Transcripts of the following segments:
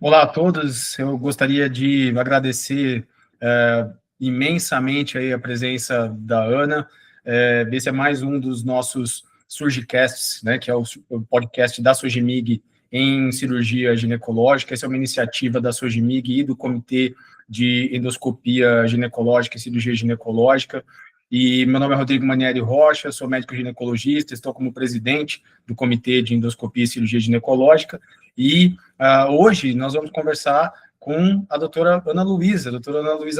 Olá a todos, eu gostaria de agradecer imensamente aí a presença da Ana. Esse é mais um dos nossos Surgicasts, né, que é o podcast da Sogimig em cirurgia ginecológica. Essa é uma iniciativa da Sogimig e do Comitê de Endoscopia Ginecológica e Cirurgia Ginecológica. E meu nome é Rodrigo Manieri Rocha, sou médico ginecologista, estou como presidente do Comitê de Endoscopia e Cirurgia Ginecológica, e hoje nós vamos conversar com a doutora Ana Luísa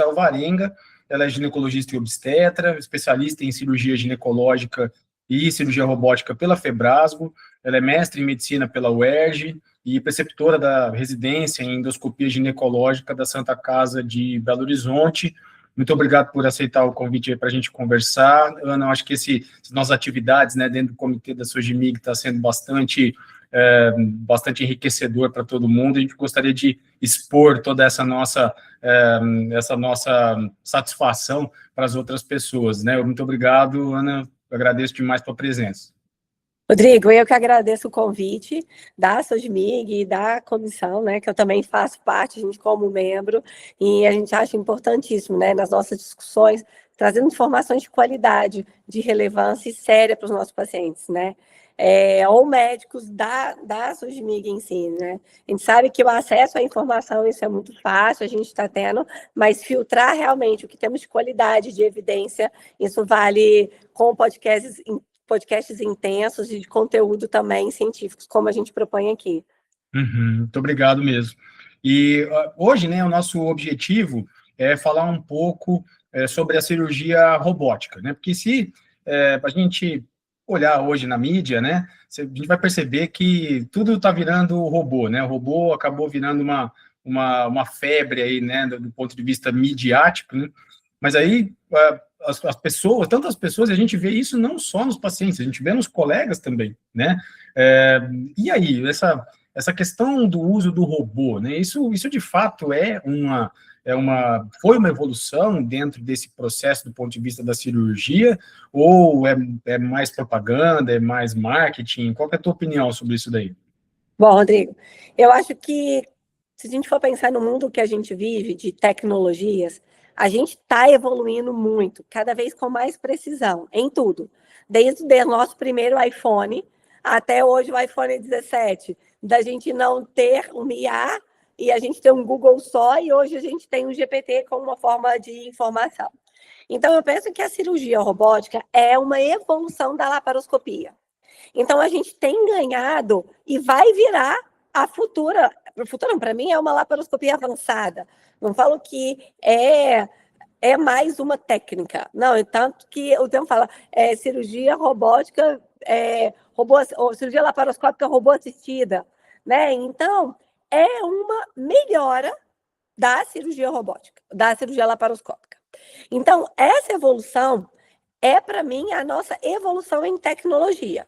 Alvarenga. Ela é ginecologista e obstetra, especialista em cirurgia ginecológica e cirurgia robótica pela Febrasgo. Ela é mestre em medicina pela UERJ e preceptora da residência em endoscopia ginecológica da Santa Casa de Belo Horizonte. Muito obrigado por aceitar o convite para a gente conversar. Ana, eu acho que essas nossas atividades, né, dentro do comitê da Sogimig está sendo bastante enriquecedor para todo mundo. A gente gostaria de expor toda essa nossa satisfação para as outras pessoas, né? Muito obrigado, Ana, eu agradeço demais pela presença. Rodrigo, eu que agradeço o convite da Sogimig e da comissão, né, que eu também faço parte, a gente como membro, e a gente acha importantíssimo, né, nas nossas discussões, trazendo informações de qualidade, de relevância e séria para os nossos pacientes, né, ou médicos da Sogimig em si, né. A gente sabe que o acesso à informação, isso é muito fácil, a gente está tendo, mas filtrar realmente o que temos de qualidade, de evidência, isso vale com podcasts intensos e de conteúdo também científicos, como a gente propõe aqui. Muito obrigado mesmo. E hoje, né, o nosso objetivo é falar um pouco sobre a cirurgia robótica, né? Porque se a gente olhar hoje na mídia, né, a gente vai perceber que tudo está virando robô, né? O robô acabou virando uma febre aí, né, do ponto de vista midiático, né? Mas aí as pessoas, tantas pessoas, a gente vê isso não só nos pacientes, a gente vê nos colegas também, né? E aí, essa questão do uso do robô, né? Isso de fato foi uma evolução dentro desse processo do ponto de vista da cirurgia, ou é mais propaganda, é mais marketing? Qual que é a tua opinião sobre isso daí? Bom, Rodrigo, eu acho que se a gente for pensar no mundo que a gente vive, de tecnologias, a gente está evoluindo muito, cada vez com mais precisão, em tudo. Desde o nosso primeiro iPhone até hoje o iPhone 17, da gente não ter um IA e a gente ter um Google só, e hoje a gente tem um GPT como uma forma de informação. Então, eu penso que a cirurgia robótica é uma evolução da laparoscopia. Então, a gente tem ganhado e vai virar a futura, para mim, é uma laparoscopia avançada. Não falo que é mais uma técnica. Não, tanto que o termo fala cirurgia robótica, ou cirurgia laparoscópica robô assistida, né? Então, é uma melhora da cirurgia robótica, da cirurgia laparoscópica. Então, essa evolução é, para mim, a nossa evolução em tecnologia.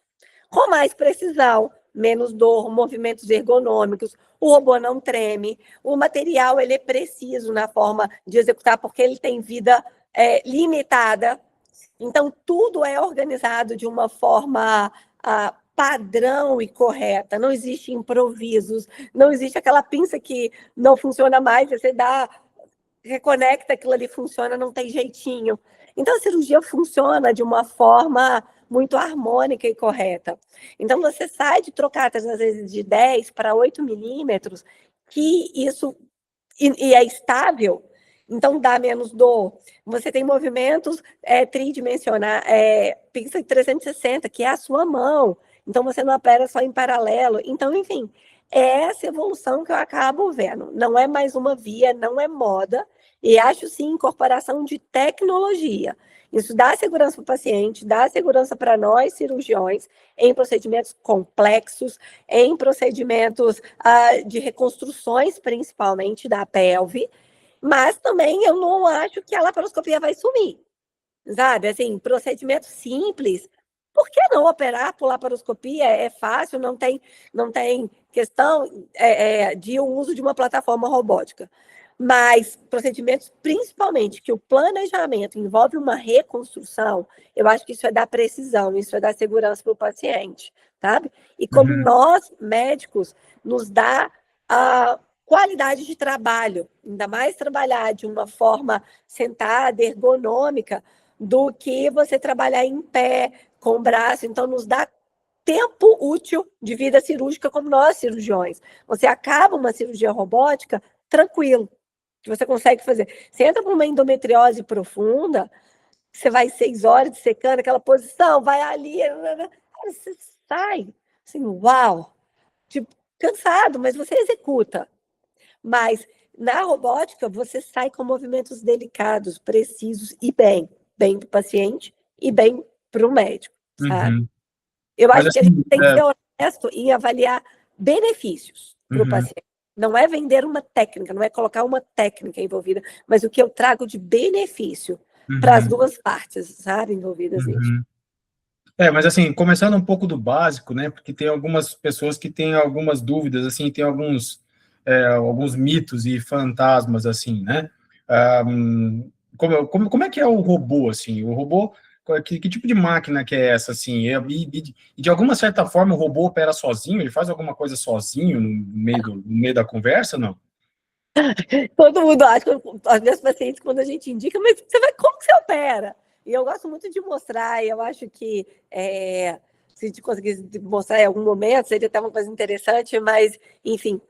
Com mais precisão, menos dor, movimentos ergonômicos, o robô não treme, o material ele é preciso na forma de executar, porque ele tem vida limitada. Então, tudo é organizado de uma forma padrão e correta. Não existe improvisos, não existe aquela pinça que não funciona mais, você reconecta, aquilo ali funciona, não tem jeitinho. Então, a cirurgia funciona de uma forma muito harmônica e correta. Então, você sai de trocar, às vezes, de 10 para 8 milímetros, que isso e é estável, então dá menos dor. Você tem movimentos tridimensionais, pinça 360, que é a sua mão. Então, você não opera só em paralelo. Então, enfim, é essa evolução que eu acabo vendo. Não é mais uma via, não é moda, e acho, sim, incorporação de tecnologia. Isso dá segurança para o paciente, dá segurança para nós, cirurgiões, em procedimentos complexos, em procedimentos de reconstruções, principalmente da pelve, mas também eu não acho que a laparoscopia vai sumir, sabe? Assim, procedimento simples, por que não operar por laparoscopia? É fácil, não tem questão de uso de uma plataforma robótica. Mas procedimentos, principalmente, que o planejamento envolve uma reconstrução, eu acho que isso é dar precisão, isso é dar segurança para o paciente, sabe? E como nós, médicos, nos dá a qualidade de trabalho, ainda mais trabalhar de uma forma sentada, ergonômica, do que você trabalhar em pé, com o braço. Então, nos dá tempo útil de vida cirúrgica como nós, cirurgiões. Você acaba uma cirurgia robótica tranquilo, que você consegue fazer. Você entra para uma endometriose profunda, você vai 6 horas dissecando aquela posição, vai ali, você sai, assim, uau, tipo, cansado, mas você executa. Mas na robótica, você sai com movimentos delicados, precisos e bem para o paciente e bem para o médico, sabe? Uhum. Eu Mas acho que a gente assim, tem que ser honesto e avaliar benefícios para o paciente. Não é vender uma técnica, não é colocar uma técnica envolvida, mas o que eu trago de benefício para as duas partes, sabe, envolvidas nisso. Mas assim, começando um pouco do básico, né, porque tem algumas pessoas que têm algumas dúvidas, assim, tem alguns mitos e fantasmas, assim, né, como é que é o robô, assim, o robô, que tipo de máquina que é essa, assim, e de alguma certa forma o robô opera sozinho, ele faz alguma coisa sozinho no meio da conversa, não? Todo mundo acha, os meus pacientes, quando a gente indica, mas como que você opera? E eu gosto muito de mostrar, e eu acho que se a gente conseguisse mostrar em algum momento, seria até uma coisa interessante, mas, enfim,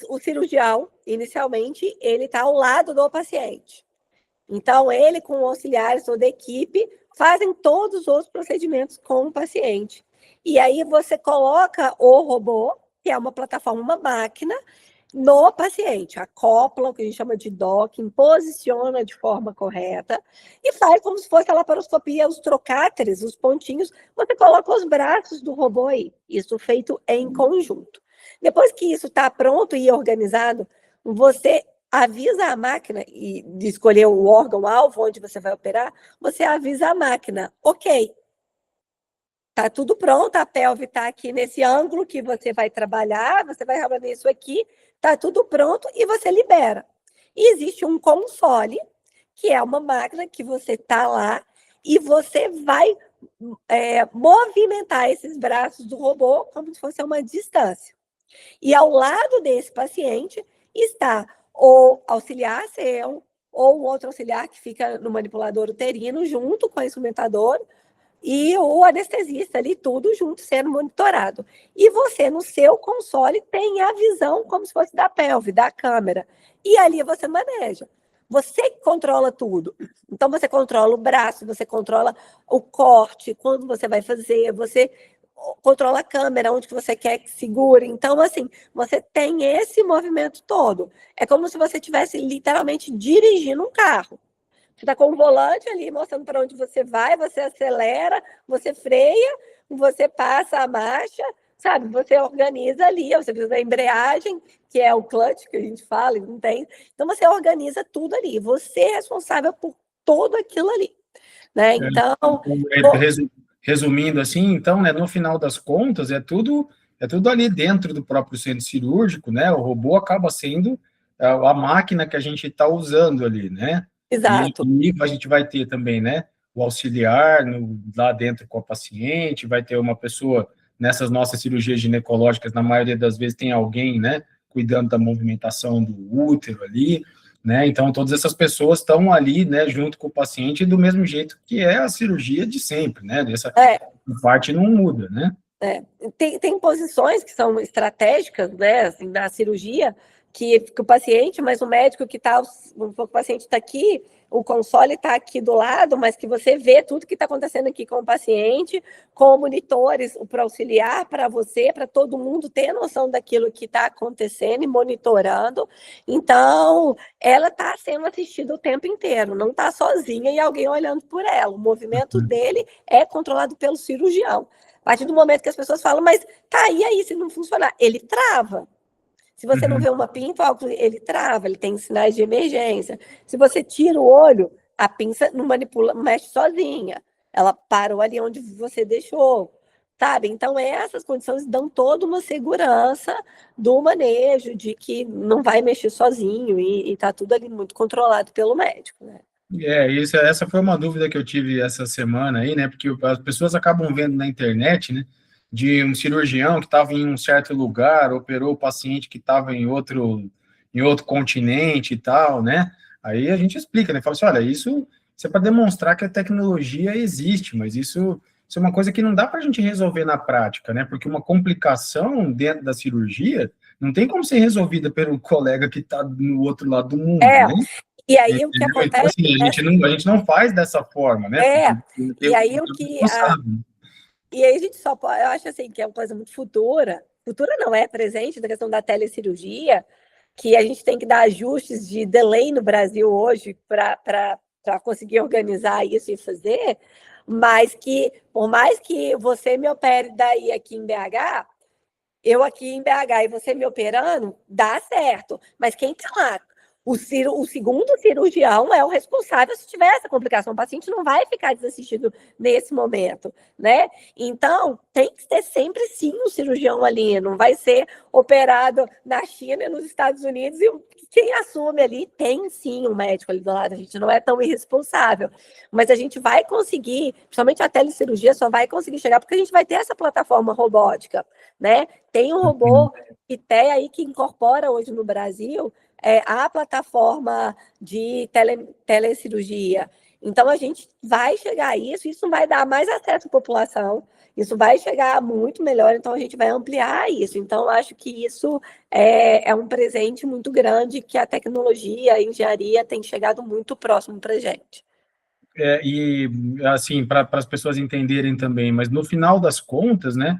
o cirurgião, inicialmente, ele está ao lado do paciente. Então, ele, com o auxiliares, toda a equipe, fazem todos os outros procedimentos com o paciente. E aí você coloca o robô, que é uma plataforma, uma máquina, no paciente, acopla o que a gente chama de docking, posiciona de forma correta e faz como se fosse a laparoscopia, os trocáteres, os pontinhos, você coloca os braços do robô aí, isso feito em conjunto. Depois que isso está pronto e organizado, você avisa a máquina de escolher o órgão-alvo onde você vai operar, você avisa a máquina, ok, tá tudo pronto, a pelve está aqui nesse ângulo que você vai trabalhar, você vai trabalhar isso aqui, tá tudo pronto e você libera. E existe um console, que é uma máquina que você tá lá e você vai movimentar esses braços do robô como se fosse uma distância. E ao lado desse paciente está o auxiliar seu ou um outro auxiliar que fica no manipulador uterino junto com o instrumentador, e o anestesista ali, tudo junto, sendo monitorado. E você, no seu console, tem a visão como se fosse da pelve, da câmera. E ali você maneja. Você controla tudo. Então, você controla o braço, você controla o corte, quando você vai fazer, você controla a câmera, onde que você quer que segure. Então, assim, você tem esse movimento todo. É como se você estivesse literalmente dirigindo um carro. Você está com o volante ali, mostrando para onde você vai, você acelera, você freia, você passa a marcha, sabe? Você organiza ali, você precisa da embreagem, que é o clutch que a gente fala, não tem. Então, você organiza tudo ali. Você é responsável por tudo aquilo ali, né? Então, Resumindo assim, então, né, no final das contas, é tudo ali dentro do próprio centro cirúrgico, né? O robô acaba sendo a máquina que a gente está usando ali, né? exato. E a gente vai ter também, né, o auxiliar lá dentro com a paciente, vai ter uma pessoa nessas nossas cirurgias ginecológicas, na maioria das vezes tem alguém, né, cuidando da movimentação do útero ali, né? Então, todas essas pessoas estão ali, né, junto com o paciente, do mesmo jeito que é a cirurgia de sempre, né? Essa parte não muda, né? Tem posições que são estratégicas, né, assim, na cirurgia, que o paciente, mas o médico que está, o paciente está aqui, o console está aqui do lado, mas que você vê tudo que está acontecendo aqui com o paciente, com monitores para auxiliar para você, para todo mundo ter noção daquilo que está acontecendo e monitorando. Então, ela está sendo assistida o tempo inteiro, não está sozinha e alguém olhando por ela. O movimento dele é controlado pelo cirurgião. A partir do momento que as pessoas falam, mas tá, e aí, se não funcionar? Ele trava. Se você não vê uma pinça, ele trava, ele tem sinais de emergência. Se você tira o olho, a pinça não manipula, não mexe sozinha. Ela parou ali onde você deixou, sabe? Então, essas condições dão toda uma segurança do manejo, de que não vai mexer sozinho e tá tudo ali muito controlado pelo médico, né? Essa foi uma dúvida que eu tive essa semana aí, né? Porque as pessoas acabam vendo na internet, né? de um cirurgião que estava em um certo lugar, operou o paciente que estava em outro continente e tal, né? Aí a gente explica, né? Fala assim, olha, isso é para demonstrar que a tecnologia existe, mas isso é uma coisa que não dá para a gente resolver na prática, né? Porque uma complicação dentro da cirurgia não tem como ser resolvida pelo colega que está no outro lado do mundo, né? E aí o que Entendeu? Então, acontece... assim, a gente não faz dessa forma, né? E aí o que... E aí a gente só pode... Eu acho assim que é uma coisa muito futura não é presente, na questão da telecirurgia, que a gente tem que dar ajustes de delay no Brasil hoje para conseguir organizar isso e fazer, mas que, por mais que você me opere daí aqui em BH, eu aqui em BH e você me operando, dá certo. Mas quem está lá? O segundo cirurgião é o responsável se tiver essa complicação. O paciente não vai ficar desassistido nesse momento, né? Então, tem que ter sempre, sim, um cirurgião ali. Não vai ser operado na China e nos Estados Unidos e quem assume ali tem, sim, um médico ali do lado. A gente não é tão irresponsável. Mas a gente vai conseguir, principalmente a telecirurgia, só vai conseguir chegar porque a gente vai ter essa plataforma robótica, né? Tem um robô ITEA aí que incorpora hoje no Brasil a plataforma de telecirurgia. Então, a gente vai chegar a isso vai dar mais acesso à população, isso vai chegar muito melhor, então a gente vai ampliar isso. Então, acho que isso é um presente muito grande que a tecnologia, a engenharia tem chegado muito próximo para a gente. E, assim, para as pessoas entenderem também, mas no final das contas, né,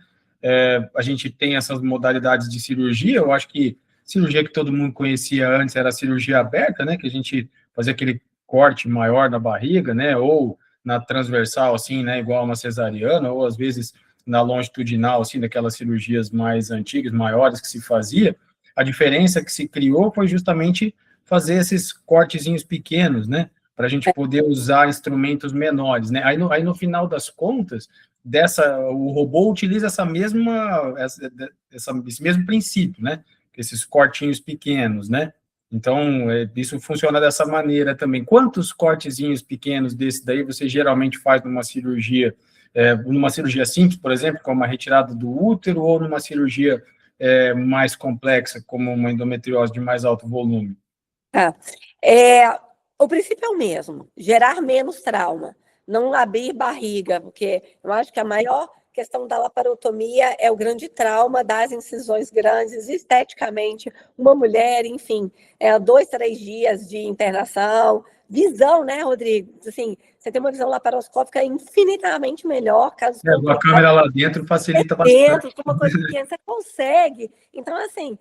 a gente tem essas modalidades de cirurgia. Eu acho que cirurgia que todo mundo conhecia antes era a cirurgia aberta, né, que a gente fazia aquele corte maior na barriga, né, ou na transversal, assim, né, igual uma cesariana, ou às vezes na longitudinal, assim, daquelas cirurgias mais antigas, maiores que se fazia. A diferença que se criou foi justamente fazer esses cortezinhos pequenos, né, para a gente poder usar instrumentos menores, né? Aí no final das contas, o robô utiliza esse mesmo princípio, né? Esses cortinhos pequenos, né? Então, isso funciona dessa maneira também. Quantos cortezinhos pequenos desse daí você geralmente faz numa cirurgia simples, por exemplo, como a retirada do útero, ou numa cirurgia mais complexa, como uma endometriose de mais alto volume? O princípio é o mesmo, gerar menos trauma, não abrir barriga, porque eu acho que a maior questão da laparotomia é o grande trauma das incisões grandes, esteticamente, uma mulher, enfim, 2, 3 dias de internação, visão, né, Rodrigo? Assim, você tem uma visão laparoscópica infinitamente melhor, casos A câmera lá dentro facilita bastante. Com uma coisa pequena, você consegue. Então, assim,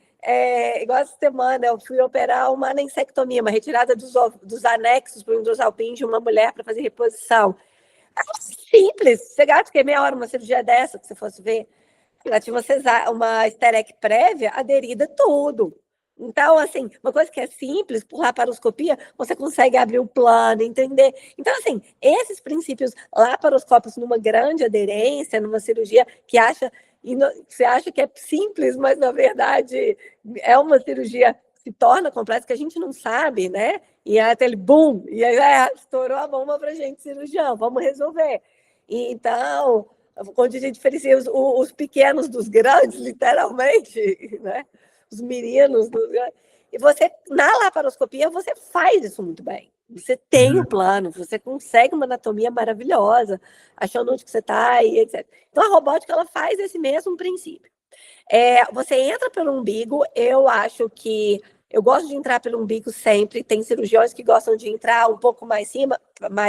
igual essa semana, eu fui operar uma anensectomia, uma retirada dos anexos para o endosalpingo de uma mulher para fazer reposição. É simples. Você gasta meia hora uma cirurgia dessa, que você fosse ver. Ela tinha uma esterec prévia aderida tudo. Então, assim, uma coisa que é simples, por laparoscopia, você consegue abrir o plano, entender. Então, assim, esses princípios laparoscópicos numa grande aderência, numa cirurgia que você acha que é simples, mas na verdade é uma cirurgia que se torna complexa, que a gente não sabe, né? E aí aquele boom, e aí estourou a bomba pra gente, cirurgião, vamos resolver. Então, onde a gente diferencia os pequenos dos grandes, literalmente, né? Os meninos. E você, na laparoscopia, você faz isso muito bem. Você tem o plano, você consegue uma anatomia maravilhosa, achando onde que você está, e etc. Então, a robótica, ela faz esse mesmo princípio. Você entra pelo umbigo, eu acho que eu gosto de entrar pelo umbigo sempre. Tem cirurgiões que gostam de entrar um pouco mais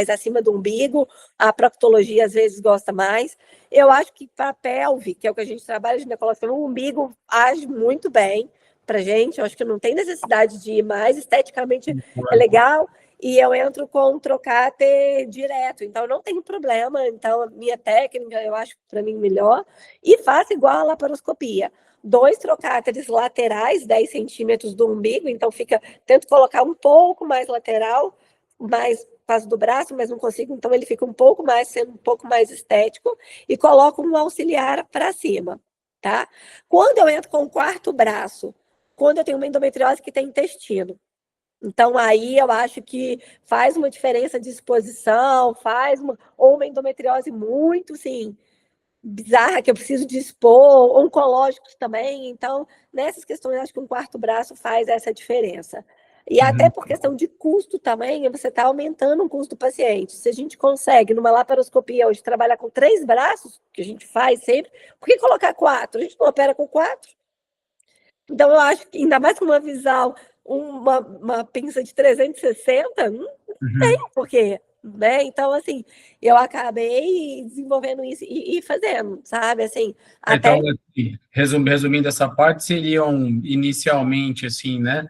acima do umbigo. A proctologia, às vezes, gosta mais. Eu acho que para a pelve, que é o que a gente trabalha de ginecologia, o umbigo age muito bem para a gente. Eu acho que não tem necessidade de ir mais. Esteticamente é legal. E eu entro com um trocáter direto. Então, não tem problema. Então, a minha técnica, eu acho, para mim, melhor. E faço igual a laparoscopia. 2 trocáteres laterais, 10 centímetros do umbigo, então tento colocar um pouco mais lateral, mais faço do braço, mas não consigo, então ele fica sendo um pouco mais estético, e coloco um auxiliar para cima, tá? Quando eu entro com o quarto braço, quando eu tenho uma endometriose que tem intestino, então aí eu acho que faz uma diferença de exposição, ou uma endometriose muito, sim, bizarra que eu preciso dispor, oncológicos também. Então, nessas questões, acho que um quarto braço faz essa diferença. E até por questão de custo também, você está aumentando o custo do paciente. Se a gente consegue, numa laparoscopia hoje, trabalhar com 3 braços, que a gente faz sempre, por que colocar 4? A gente não opera com 4. Então, eu acho que, ainda mais com uma visão, uma pinça de 360, não tem porquê, né? Então, assim, eu acabei desenvolvendo isso e fazendo, sabe? Assim, até... Então, assim, resumindo essa parte, seriam inicialmente, assim, né,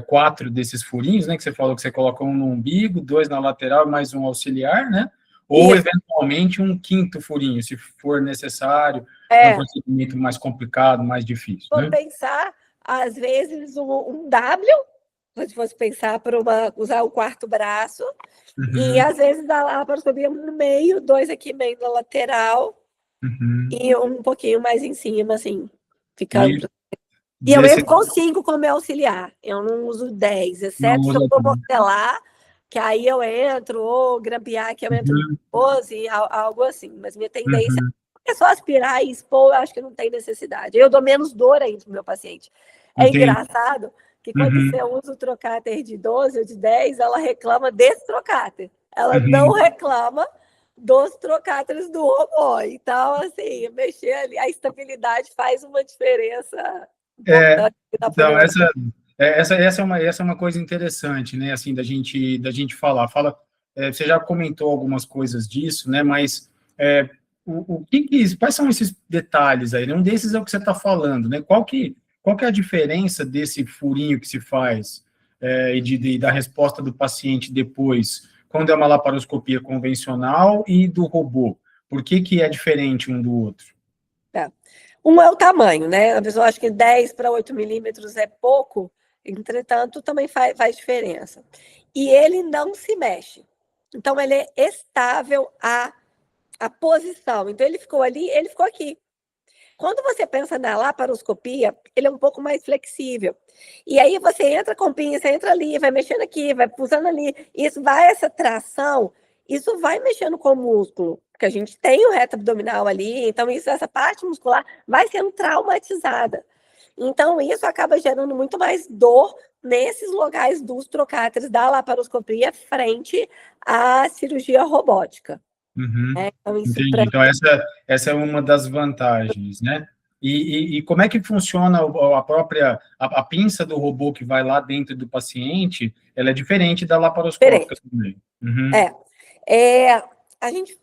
4 desses furinhos, né, que você falou que você coloca um no umbigo, 2 na lateral, mais um auxiliar, né? Ou, Isso. eventualmente, um 5º furinho, se for necessário, um procedimento mais complicado, mais difícil, Vou né? pensar, às vezes, um W, se fosse pensar para usar o quarto braço, e às vezes a laparoscopia no meio, 2 aqui meio na lateral, e um pouquinho mais em cima, assim, ficando. E eu entro com 5 como auxiliar, eu não uso 10, exceto se eu for mortelar, que aí eu entro, ou grampear, que eu entro 12, algo assim, mas minha tendência é só aspirar e expor, eu acho que não tem necessidade. Eu dou menos dor ainda pro meu paciente. É engraçado que quando você usa o trocáter de 12 ou de 10, ela reclama desse trocáter. Ela não reclama dos trocáteres do robô. Então, assim, mexer ali, a estabilidade faz uma diferença importante. Então, essa é uma coisa interessante, né, assim, da gente falar. Você já comentou algumas coisas disso, né, mas quais são esses detalhes aí? Um desses é o que você está falando, né? Qual que é a diferença desse furinho que se faz e da resposta do paciente depois, quando é uma laparoscopia convencional e do robô? Por que é diferente um do outro? Um é o tamanho, né? A pessoa acha que 10 para 8 milímetros é pouco, entretanto, também faz diferença. E ele não se mexe. Então, ele é estável a posição. Então, ele ficou ali, ele ficou aqui. Quando você pensa na laparoscopia, ele é um pouco mais flexível. E aí você entra com pinça, você entra ali, vai mexendo aqui, vai pulsando ali. Essa tração, isso vai mexendo com o músculo, porque a gente tem o reto abdominal ali, então essa parte muscular vai sendo traumatizada. Então, isso acaba gerando muito mais dor nesses locais dos trocáteres da laparoscopia frente à cirurgia robótica. Então, entendi. Então, essa é uma das vantagens, né? E como é que funciona a própria a pinça do robô que vai lá dentro do paciente? Ela é diferente da laparoscópica também. A gente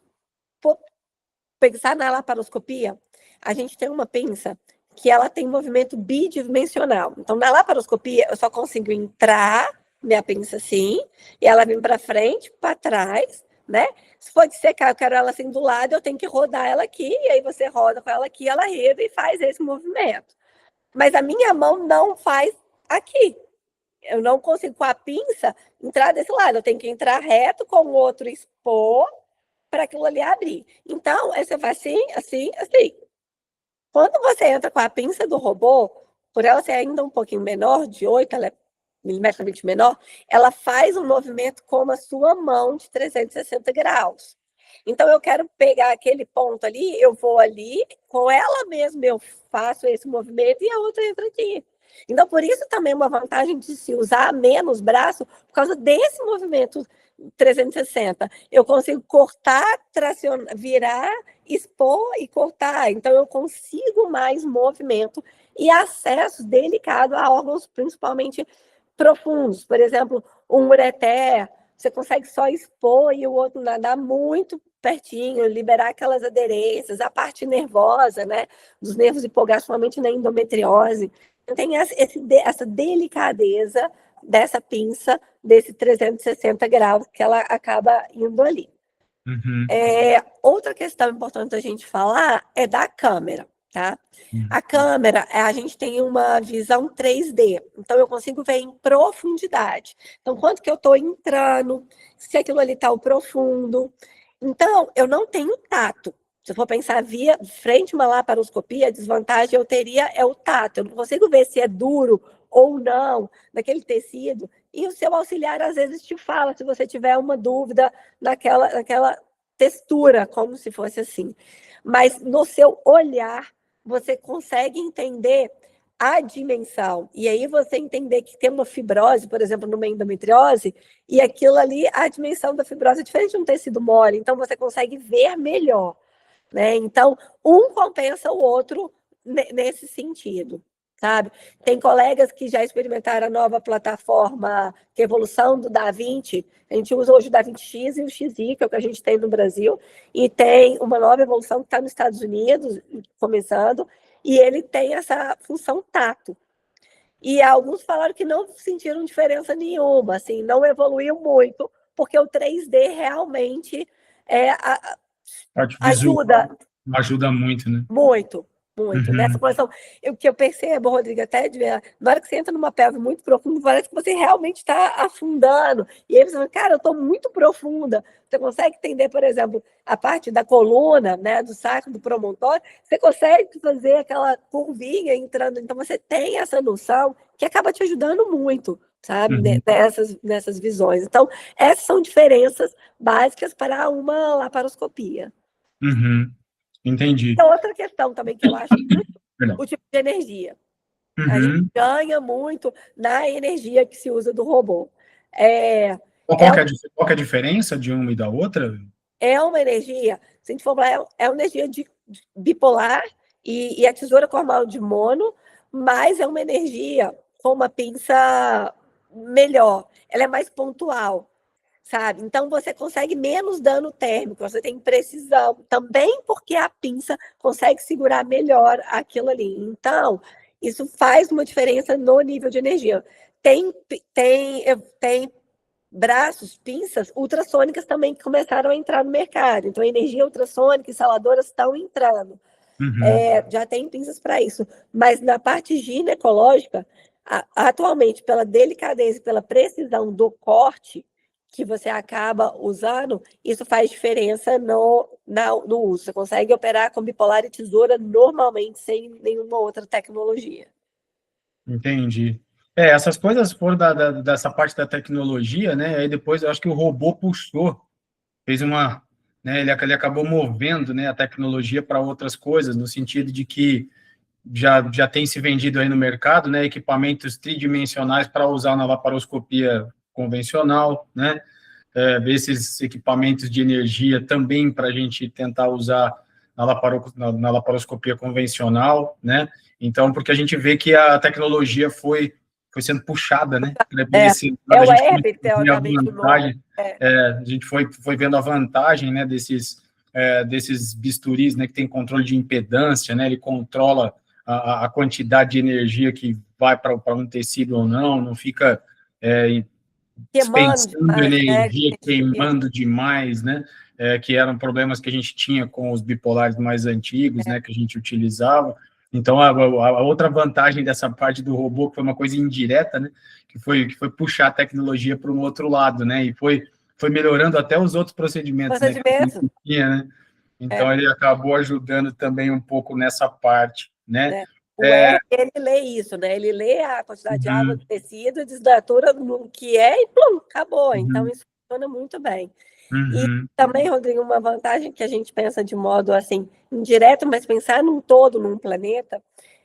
for pensar na laparoscopia, a gente tem uma pinça que ela tem movimento bidimensional. Então, na laparoscopia, eu só consigo entrar minha pinça assim, e ela vem para frente, para trás, né? Se for dissecar, eu quero ela assim do lado, eu tenho que rodar ela aqui, e aí você roda com ela aqui, ela reda e faz esse movimento. Mas a minha mão não faz aqui. Eu não consigo, com a pinça, entrar desse lado. Eu tenho que entrar reto com o outro expor para aquilo ali abrir. Então, você faz assim, assim, assim. Quando você entra com a pinça do robô, por ela ser ainda um pouquinho menor, de 8, ela é milimetricamente menor, ela faz um movimento como a sua mão de 360 graus. Então, eu quero pegar aquele ponto ali, eu vou ali, com ela mesma eu faço esse movimento e a outra entra aqui. Então, por isso também uma vantagem de se usar menos braço, por causa desse movimento 360. Eu consigo cortar, tracionar, virar, expor e cortar. Então, eu consigo mais movimento e acesso delicado a órgãos principalmente profundos. Por exemplo, um ureter, você consegue só expor e o outro nadar muito pertinho, liberar aquelas aderências, a parte nervosa, né, dos nervos hipogástricos, principalmente na endometriose. Tem essa delicadeza dessa pinça, desse 360 graus que ela acaba indo ali. Outra questão importante a gente falar é da câmera, tá? A câmera, a gente tem uma visão 3D, então eu consigo ver em profundidade. Então, quanto que eu estou entrando, se aquilo ali está o profundo. Então, eu não tenho tato. Se eu for pensar via frente a uma laparoscopia, a desvantagem eu teria é o tato. Eu não consigo ver se é duro ou não naquele tecido. E o seu auxiliar, às vezes, te fala se você tiver uma dúvida naquela textura, como se fosse assim. mas no seu olhar você consegue entender a dimensão. E aí você entender que tem uma fibrose, por exemplo, numa endometriose, e aquilo ali, a dimensão da fibrose é diferente de um tecido mole, então você consegue ver melhor, né? Então, um compensa o outro nesse sentido, sabe? Tem colegas que já experimentaram a nova plataforma, que é a evolução do DaVinci. A gente usa hoje o DaVinci X e o XI, que é o que a gente tem no Brasil, e tem uma nova evolução que está nos Estados Unidos, começando, e ele tem essa função tato. E alguns falaram que não sentiram diferença nenhuma, assim, não evoluiu muito, porque o 3D realmente ajuda muito, né? Muito. Nessa posição, o que eu percebo, Rodrigo, até na hora que você entra numa pelve muito profunda, parece que você realmente está afundando. E aí você fala, cara, eu estou muito profunda. Você consegue entender, por exemplo, a parte da coluna, né, do sacro, do promontório, você consegue fazer aquela curvinha entrando. Então, você tem essa noção que acaba te ajudando muito, sabe, nessas visões. Então, essas são diferenças básicas para uma laparoscopia. Entendi. Tem outra questão também que eu acho o tipo de energia. A gente ganha muito na energia que se usa do robô. Qual que é a diferença de uma e da outra? É uma energia, se a gente for falar, é uma energia de bipolar e a tesoura cormal de mono, mas é uma energia com uma pinça melhor. Ela é mais pontual, sabe? Então, você consegue menos dano térmico, você tem precisão também porque a pinça consegue segurar melhor aquilo ali. Então, isso faz uma diferença no nível de energia. Tem braços, pinças ultrassônicas também que começaram a entrar no mercado. Então, a energia ultrassônica, instaladoras estão entrando. Já tem pinças para isso. Mas na parte ginecológica, atualmente, pela delicadeza e pela precisão do corte que você acaba usando, isso faz diferença no uso. Você consegue operar com bipolar e tesoura normalmente, sem nenhuma outra tecnologia. Entendi. Essas coisas foram dessa parte da tecnologia, né? Aí depois eu acho que o robô puxou, fez uma, né? Ele acabou movendo, né, a tecnologia para outras coisas, no sentido de que já tem se vendido aí no mercado, né, equipamentos tridimensionais para usar na laparoscopia convencional, né? Esses equipamentos de energia também para a gente tentar usar na laparoscopia convencional, né? Então, porque a gente vê que a tecnologia foi sendo puxada, né? O herpes, teoricamente, a gente foi vendo a vantagem, né, desses bisturis, né, que tem controle de impedância, né? Ele controla a quantidade de energia que vai para um tecido ou não fica dispensando energia, queimando demais, né? Que eram problemas que a gente tinha com os bipolares mais antigos, né? Que a gente utilizava. Então, a outra vantagem dessa parte do robô, que foi uma coisa indireta, né? Que foi puxar a tecnologia para um outro lado, né? E foi melhorando até os outros procedimentos. Né? Que a gente tinha, né? Então, ele acabou ajudando também um pouco nessa parte, né? O ele lê isso, né? Ele lê a quantidade de água do tecido, desnatura no que é e plum, acabou. Então, isso funciona muito bem. E também, Rodrigo, uma vantagem que a gente pensa de modo, assim, indireto, mas pensar num todo, num planeta,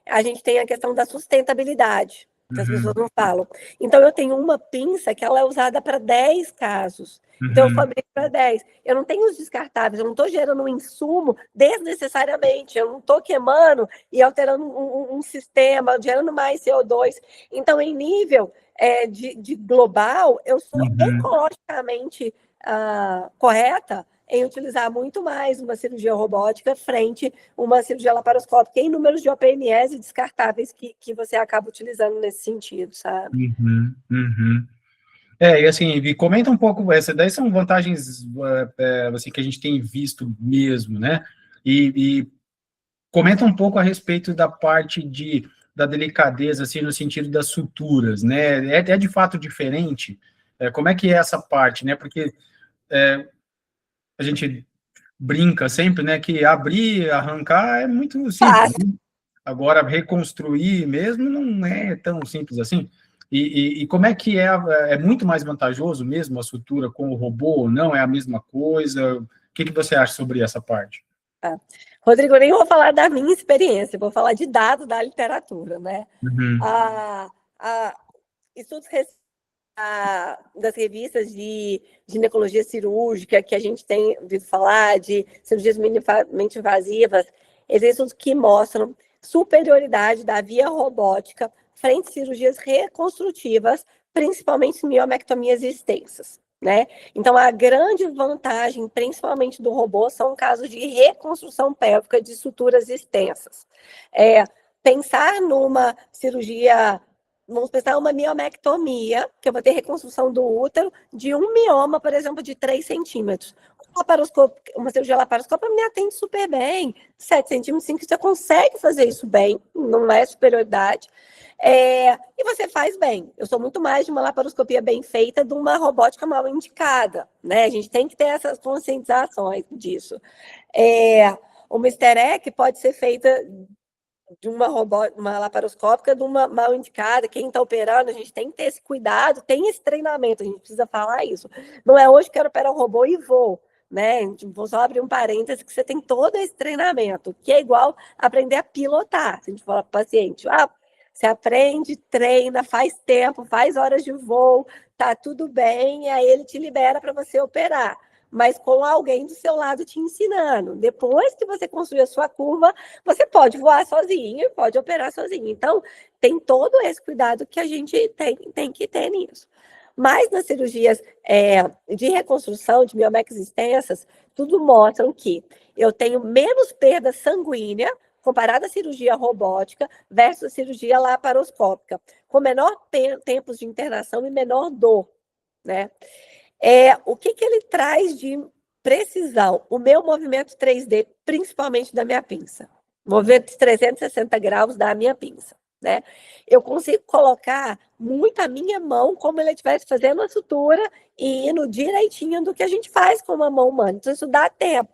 a gente tem a questão da sustentabilidade, que as pessoas não falam. Então, eu tenho uma pinça que ela é usada para 10 casos. Então, eu fabrico para 10. Eu não tenho os descartáveis, eu não estou gerando um insumo desnecessariamente, eu não estou queimando e alterando um sistema, gerando mais CO2. Então, em nível de global, eu sou ecologicamente correta em utilizar muito mais uma cirurgia robótica frente a uma cirurgia laparoscópica em números de OPMS descartáveis que você acaba utilizando nesse sentido, sabe? E assim, comenta um pouco, essas daí são vantagens assim, que a gente tem visto mesmo, né? E comenta um pouco a respeito da parte da delicadeza, assim, no sentido das suturas, né? É de fato diferente? Como é que é essa parte, né? Porque a gente brinca sempre, né, que abrir, arrancar é muito simples, né? Agora, reconstruir mesmo não é tão simples assim. E como é que é muito mais vantajoso mesmo a sutura com o robô ou não? É a mesma coisa? O que você acha sobre essa parte? Rodrigo, nem vou falar da minha experiência, vou falar de dados da literatura, né? Uhum. Estudos das revistas de ginecologia cirúrgica, que a gente tem ouvido falar, de cirurgias minimamente invasivas, estudos que mostram superioridade da via robótica frente a cirurgias reconstrutivas, principalmente miomectomias extensas, né? Então, a grande vantagem, principalmente do robô, são casos de reconstrução pélvica de estruturas extensas. Pensar numa cirurgia, vamos pensar uma miomectomia, que eu vou ter reconstrução do útero de um mioma, por exemplo, de 3 centímetros. Uma cirurgia laparoscópica me atende super bem, 7 centímetros, 5, você consegue fazer isso bem, não é superioridade. E você faz bem. Eu sou muito mais de uma laparoscopia bem feita de uma robótica mal indicada, né? A gente tem que ter essas conscientizações disso. Uma esterec pode ser feita de uma laparoscópica de uma mal indicada. Quem está operando, a gente tem que ter esse cuidado, tem esse treinamento, a gente precisa falar isso. Não é hoje que quero operar um robô e vou, né? Vou só abrir um parêntese que você tem todo esse treinamento, que é igual aprender a pilotar. Se a gente falar para o paciente, você aprende, treina, faz tempo, faz horas de voo, tá tudo bem, e aí ele te libera para você operar, mas com alguém do seu lado te ensinando. Depois que você construir a sua curva, você pode voar sozinho, pode operar sozinho. Então, tem todo esse cuidado que a gente tem que ter nisso. Mas nas cirurgias de reconstrução, de miomecs extensas, tudo mostram que eu tenho menos perda sanguínea comparada à cirurgia robótica versus a cirurgia laparoscópica, com menor tempos de internação e menor dor, né? O que ele traz de precisão? O meu movimento 3D, principalmente da minha pinça. Movimento de 360 graus da minha pinça, né? Eu consigo colocar muito a minha mão como ele estivesse fazendo a sutura e indo direitinho do que a gente faz com uma mão humana. Então, isso dá tempo.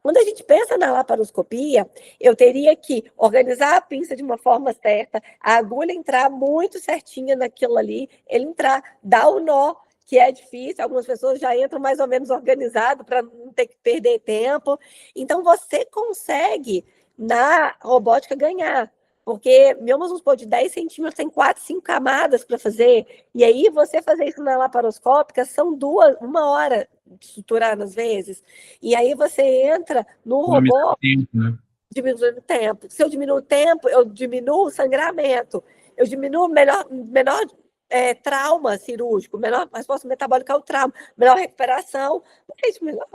Quando a gente pensa na laparoscopia, eu teria que organizar a pinça de uma forma certa, a agulha entrar muito certinha naquilo ali, ele entrar, dar o nó, que é difícil, algumas pessoas já entram mais ou menos organizado para não ter que perder tempo. Então, você consegue, na robótica, ganhar. Porque miomas, vamos supor, de 10 centímetros tem 4, 5 camadas para fazer. E aí, você fazer isso na laparoscópica, são 1 hora de suturar, às vezes. E aí, você entra no robô, diminuindo o tempo. Se eu diminuo o tempo, eu diminuo o sangramento. Eu diminuo menor trauma cirúrgico, menor resposta metabólica ao trauma, menor recuperação. Não é isso melhor?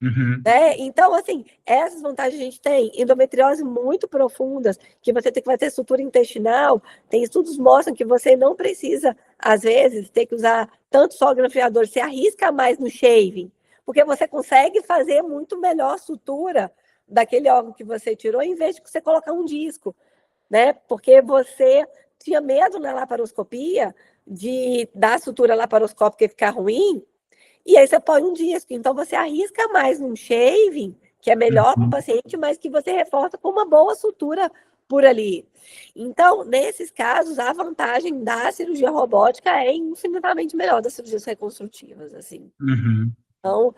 Uhum. Né? Então, assim, essas vantagens a gente tem. Endometriose muito profundas, que você tem que fazer sutura intestinal, tem estudos que mostram que você não precisa, às vezes, ter que usar tanto sonografiador, você arrisca mais no shaving, porque você consegue fazer muito melhor sutura daquele órgão que você tirou, em vez de você colocar um disco, né? Porque você tinha medo na laparoscopia da sutura laparoscópica ficar ruim, e aí você põe um disco. Então, você arrisca mais num shaving, que é melhor para o paciente, mas que você reforça com uma boa sutura por ali. Então, nesses casos, a vantagem da cirurgia robótica é infinitamente melhor das cirurgias reconstrutivas, assim. Uhum. Então,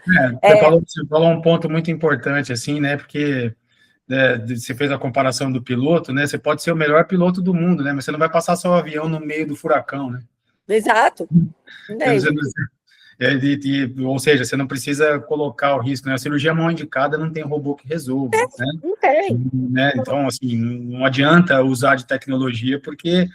você falou um ponto muito importante, assim, né, porque você fez a comparação do piloto, né, você pode ser o melhor piloto do mundo, né, mas você não vai passar seu avião no meio do furacão, né? Exato. Ou seja, você não precisa colocar o risco, né? A cirurgia mão indicada não tem robô que resolva, né? Não tem. Né? Então, assim, não adianta usar de tecnologia, porque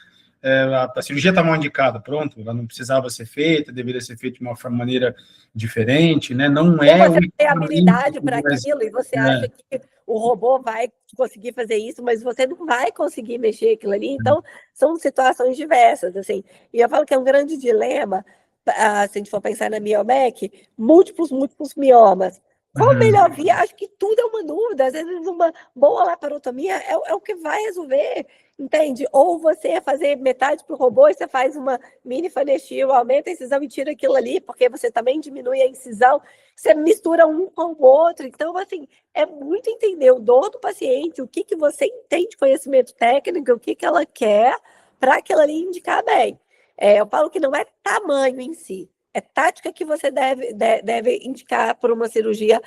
a cirurgia está mal indicada, pronto, ela não precisava ser feita, deveria ser feita de uma maneira diferente, né? Não é Ou você tem habilidade para aquilo e você acha que o robô vai conseguir fazer isso, mas você não vai conseguir mexer aquilo ali. Então, são situações diversas, assim. E eu falo que é um grande dilema, se a gente for pensar na miomec, múltiplos miomas. Qual melhor via? Acho que tudo é uma dúvida. Às vezes, uma boa laparotomia é o que vai resolver, entende? Ou você fazer metade para o robô e você faz uma mini fanestil, aumenta a incisão e tira aquilo ali, porque você também diminui a incisão. Você mistura um com o outro. Então, assim, é muito entender o dor do paciente, o que você tem de conhecimento técnico, o que ela quer, para aquilo ali indicar bem. Eu falo que não é tamanho em si, É tática que você deve indicar por uma cirurgia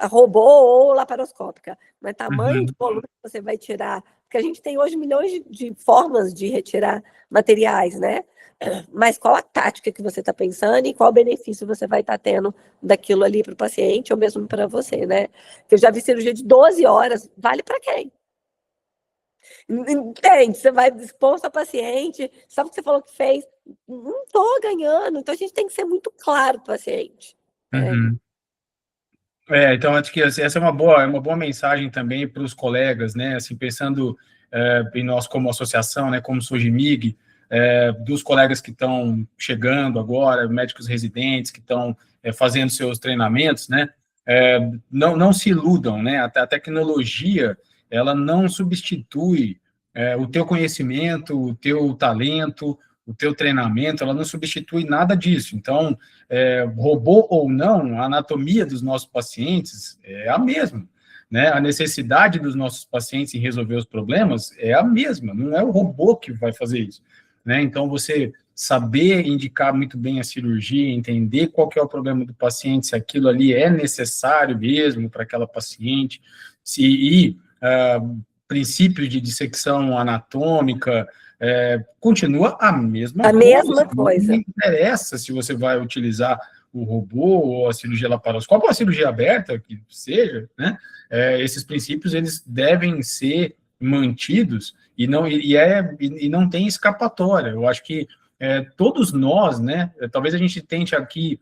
robô ou laparoscópica. Mas tamanho de volume que você vai tirar, porque a gente tem hoje milhões de formas de retirar materiais, né? Mas qual a tática que você está pensando e qual benefício você vai estar tendo daquilo ali para o paciente ou mesmo para você, né? Eu já vi cirurgia de 12 horas, vale para quem? Entende? Você vai expor seu paciente, sabe o que você falou que fez? Não estou ganhando. Então, a gente tem que ser muito claro para o paciente. Uhum. Então, acho que essa é uma boa mensagem também para os colegas, né? Assim, pensando em nós como associação, né? Como Sogimig, dos colegas que estão chegando agora, médicos residentes que estão fazendo seus treinamentos, né? Não se iludam, né? A tecnologia, ela não substitui o teu conhecimento, o teu talento, o teu treinamento, ela não substitui nada disso. Então, robô ou não, a anatomia dos nossos pacientes é a mesma, né? A necessidade dos nossos pacientes em resolver os problemas é a mesma, não é o robô que vai fazer isso, né? Então, você saber indicar muito bem a cirurgia, entender qual que é o problema do paciente, se aquilo ali é necessário mesmo para aquela paciente, princípio de dissecção anatômica, continua a mesma coisa. Não interessa se você vai utilizar o robô ou a cirurgia laparoscópica ou a cirurgia aberta, que seja, né? Esses princípios, eles devem ser mantidos e não tem escapatória. Eu acho que todos nós, né? Talvez a gente tente aqui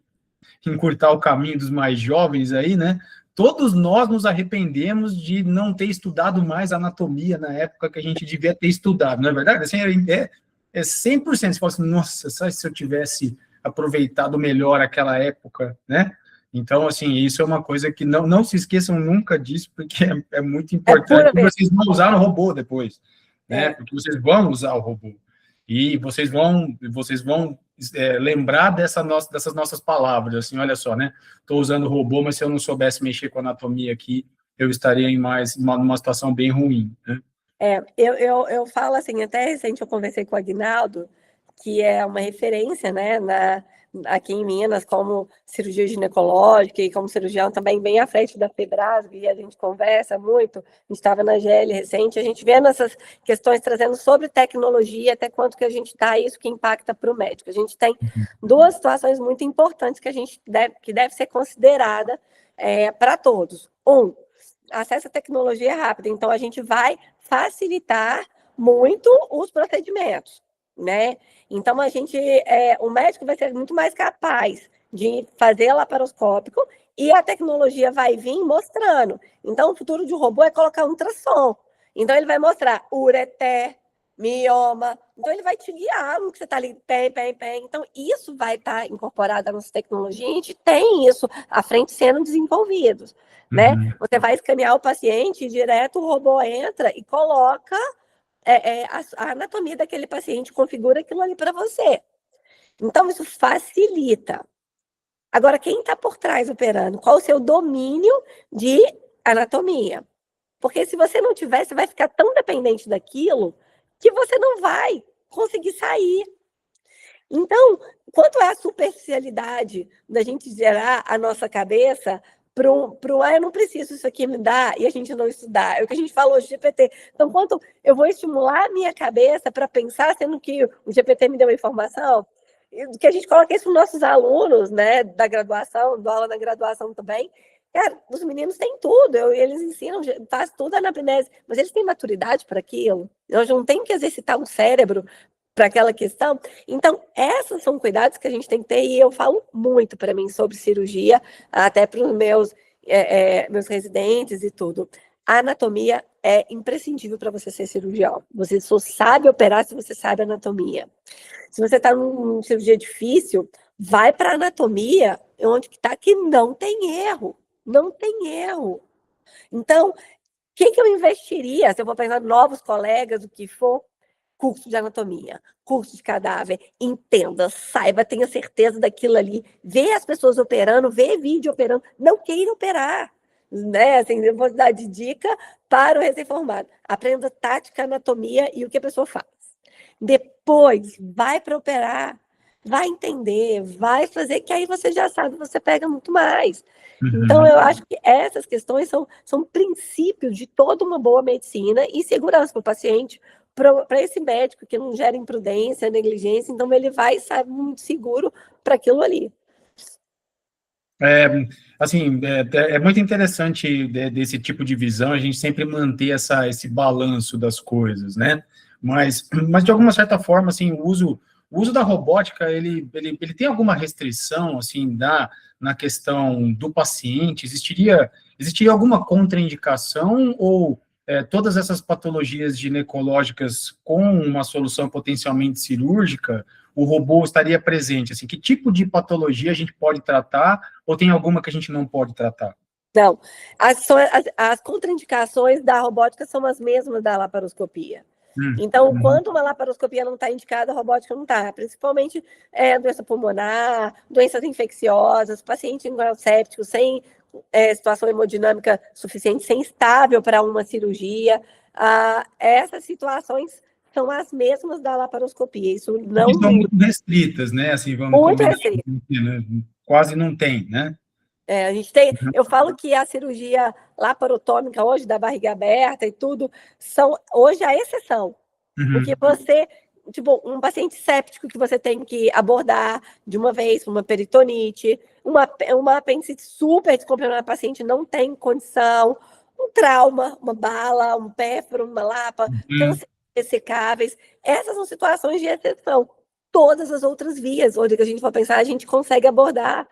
encurtar o caminho dos mais jovens aí, né? Todos nós nos arrependemos de não ter estudado mais anatomia na época que a gente devia ter estudado, não é verdade? Assim, é 100%. Você fala assim, nossa, só se eu tivesse aproveitado melhor aquela época, né? Então, assim, isso é uma coisa que não se esqueçam nunca disso, porque é muito importante. Vocês vão usar o robô depois, né? Porque vocês vão usar o robô. E vocês vão lembrar dessas nossas palavras, assim, olha só, né? Estou usando robô, mas se eu não soubesse mexer com a anatomia aqui, eu estaria numa situação bem ruim, né? Eu falo assim, até recente eu conversei com o Aguinaldo, que é uma referência, né, aqui em Minas, como cirurgia ginecológica e como cirurgião também bem à frente da FEBRASG, e a gente conversa muito, a gente estava na GL recente, a gente vendo essas questões trazendo sobre tecnologia, até quanto que a gente dá isso que impacta para o médico. A gente tem duas situações muito importantes que deve ser considerada para todos. Acesso à tecnologia é rápido, então a gente vai facilitar muito os procedimentos, né? Então o médico vai ser muito mais capaz de fazer laparoscópico e a tecnologia vai vir mostrando. Então, o futuro de um robô é colocar um ultrassom. Então, ele vai mostrar ureter, mioma. Então, ele vai te guiar no que você está ali, pé. Então, isso vai estar incorporado na nossa tecnologia. A gente tem isso à frente sendo desenvolvidos, né? Você vai escanear o paciente e direto o robô entra e coloca a anatomia daquele paciente, configura aquilo ali para você. Então, isso facilita. Agora, quem está por trás operando? Qual o seu domínio de anatomia? Porque se você não tiver, você vai ficar tão dependente daquilo que você não vai conseguir sair. Então, quanto é a superficialidade da gente gerar a nossa cabeça para eu não preciso isso aqui me dá, e a gente não estudar. É o que a gente falou hoje, GPT. Então, quanto eu vou estimular a minha cabeça para pensar, sendo que o GPT me deu a informação, que a gente coloca isso nos nossos alunos, né, da graduação, dou aula na graduação também. Cara, os meninos têm tudo, eles ensinam, faz tudo a anamnese, mas eles têm maturidade para aquilo. Nós não tem que exercitar o cérebro para aquela questão. Então, esses são cuidados que a gente tem que ter, e eu falo muito para mim sobre cirurgia, até para os meus residentes e tudo. A anatomia é imprescindível para você ser cirurgião. Você só sabe operar se você sabe anatomia. Se você está numa cirurgia difícil, vai para a anatomia, onde que está, que não tem erro. Não tem erro. Então, o que eu investiria, se eu vou pensar em novos colegas, o que for, curso de anatomia, curso de cadáver, entenda, saiba, tenha certeza daquilo ali, vê as pessoas operando, vê vídeo operando, não queira operar, né? Assim, eu vou dar de dica para o recém-formado. Aprenda tática, anatomia e o que a pessoa faz. Depois, vai para operar. vai entender, vai fazer, que aí você já sabe, você pega muito mais. Então, Uhum. eu acho que essas questões são princípios de toda uma boa medicina e segurança para o paciente, para esse médico que não gera imprudência, negligência, então ele vai, sabe, muito seguro para aquilo ali. É, assim, é muito interessante desse tipo de visão, a gente sempre manter esse balanço das coisas, né? Mas de alguma certa forma, assim, o uso da robótica, ele tem alguma restrição, assim, na questão do paciente? Existiria alguma contraindicação ou todas essas patologias ginecológicas com uma solução potencialmente cirúrgica, o robô estaria presente? Assim, que tipo de patologia a gente pode tratar ou tem alguma que a gente não pode tratar? Não, as contraindicações da robótica são as mesmas da laparoscopia. Então, Uhum. quando uma laparoscopia não está indicada, a robótica não está. Principalmente doença pulmonar, doenças infecciosas, paciente em grau séptico, sem situação hemodinâmica suficiente, sem estável para uma cirurgia. Essas situações são as mesmas da laparoscopia. Isso não Porque são muda. muito restritas, né? Assim, vamos Muito combinar, restrito. né? Quase não tem, né? A gente tem, eu falo que a cirurgia laparotômica hoje, da barriga aberta e tudo, são hoje a exceção. Porque Uhum. você, tipo, um paciente séptico que você tem que abordar de uma vez, uma peritonite, uma apendicite super descomprimida, o paciente não tem condição, um trauma, uma bala, um pérfuro, uma lapa, Uhum. câncer ressecáveis, essas são situações de exceção. Todas as outras vias, onde a gente for pensar, a gente consegue abordar,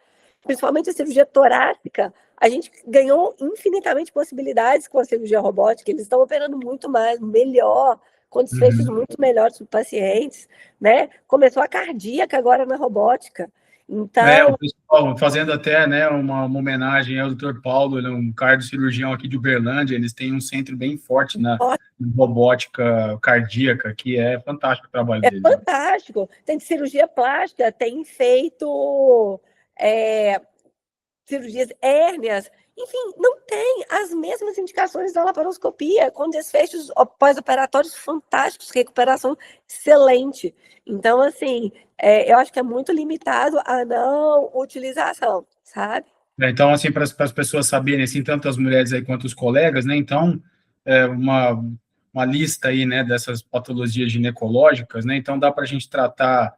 principalmente a cirurgia torácica, a gente ganhou infinitamente possibilidades com a cirurgia robótica, eles estão operando muito mais, melhor, com desfechos Uhum. muito melhores para os pacientes, né? Começou a cardíaca agora na robótica. O Então, pessoal fazendo até, né, uma homenagem ao Dr. Paulo, ele é um cardiocirurgião aqui de Uberlândia, eles têm um centro bem forte na robótica cardíaca, que é fantástico o trabalho é deles. fantástico. Tem cirurgia plástica, tem feito cirurgias hérnias. Enfim, não tem as mesmas indicações da laparoscopia, com desfechos pós-operatórios fantásticos, recuperação excelente. Então, assim, eu acho que é muito limitado a não utilização, sabe? Então, assim, para as pessoas saberem, assim, tanto as mulheres aí quanto os colegas, né, então, uma lista aí, né, dessas patologias ginecológicas, né, então dá para a gente tratar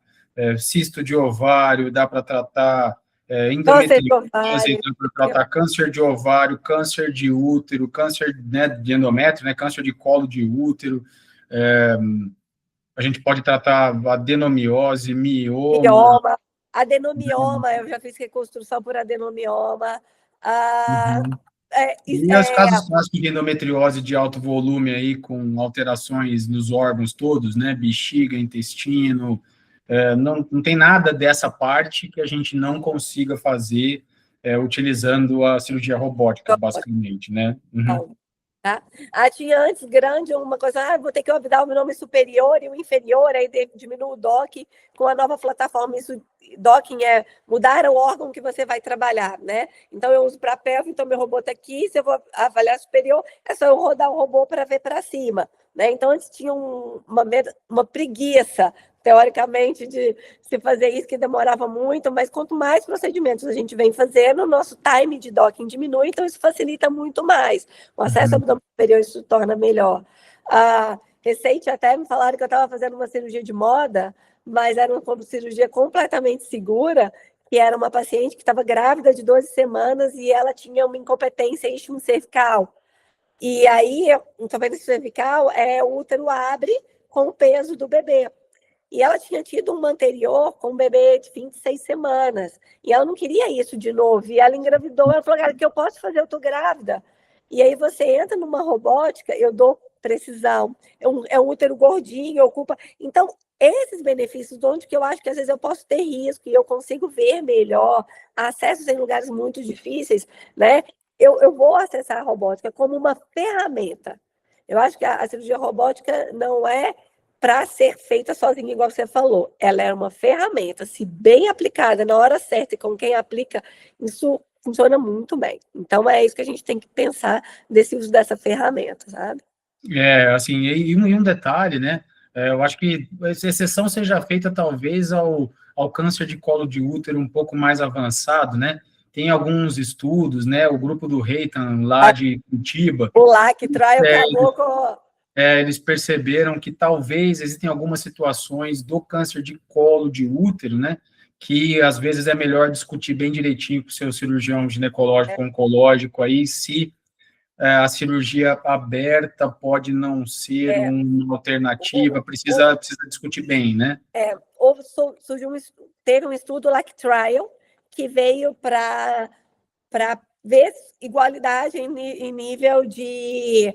cisto de ovário, dá para tratar Câncer de endometriose, ovário, dá para tratar câncer de ovário, câncer de útero, câncer, né, de endométrio, né, câncer de colo de útero, a gente pode tratar adenomiose, mioma. mioma, adenomioma, eu já fiz reconstrução por adenomioma. Ah, Uhum. é, E os casos clássicos de endometriose de alto volume aí, com alterações nos órgãos todos, né, bexiga, intestino, não tem nada dessa parte que a gente não consiga fazer utilizando a cirurgia robótica, basicamente, né? Uhum. tá? Tinha antes grande uma coisa, vou ter que dar o nome superior e o inferior, aí diminui o DOC com a nova plataforma. Isso, docking é mudar o órgão que você vai trabalhar, né? Então eu uso para pelve, então meu robô está aqui, se eu vou avaliar superior, é só eu rodar o robô para ver para cima, né? Então antes tinha uma preguiça, teoricamente, de se fazer isso, que demorava muito, mas quanto mais procedimentos a gente vem fazendo, o nosso time de docking diminui, então isso facilita muito mais. O acesso ao abdômen superior isso torna melhor. Recente até me falaram que eu estava fazendo uma cirurgia de moda, mas era uma cirurgia completamente segura, que era uma paciente que estava grávida de 12 semanas e ela tinha uma incompetência íntima cervical. E aí, incompetência cervical, o útero abre com o peso do bebê. E ela tinha tido uma anterior com um bebê de 26 semanas. E ela não queria isso de novo. E ela engravidou. Ela falou, cara, o que eu posso fazer? Eu estou grávida. E aí você entra numa robótica, eu dou precisão. É um útero gordinho, ocupa. Então, esses benefícios, onde que eu acho que às vezes eu posso ter risco e eu consigo ver melhor, acessos em lugares muito difíceis, né? Eu vou acessar a robótica como uma ferramenta. Eu acho que a cirurgia robótica não é para ser feita sozinha, igual você falou. Ela é uma ferramenta, se bem aplicada na hora certa e com quem aplica, isso funciona muito bem. Então, é isso que a gente tem que pensar desse uso dessa ferramenta, sabe? Assim, e um detalhe, né? Eu acho que essa exceção seja feita talvez ao câncer de colo de útero um pouco mais avançado, né? Tem alguns estudos, né? O grupo do Reitan, lá de Curitiba, o LAC Trial acabou com... eles perceberam que talvez existem algumas situações do câncer de colo de útero, né? Que às vezes é melhor discutir bem direitinho com o seu cirurgião ginecológico, oncológico, aí se a cirurgia aberta pode não ser uma alternativa, precisa discutir bem, né? Teve um estudo LAC Trial que veio para ver igualdade em nível de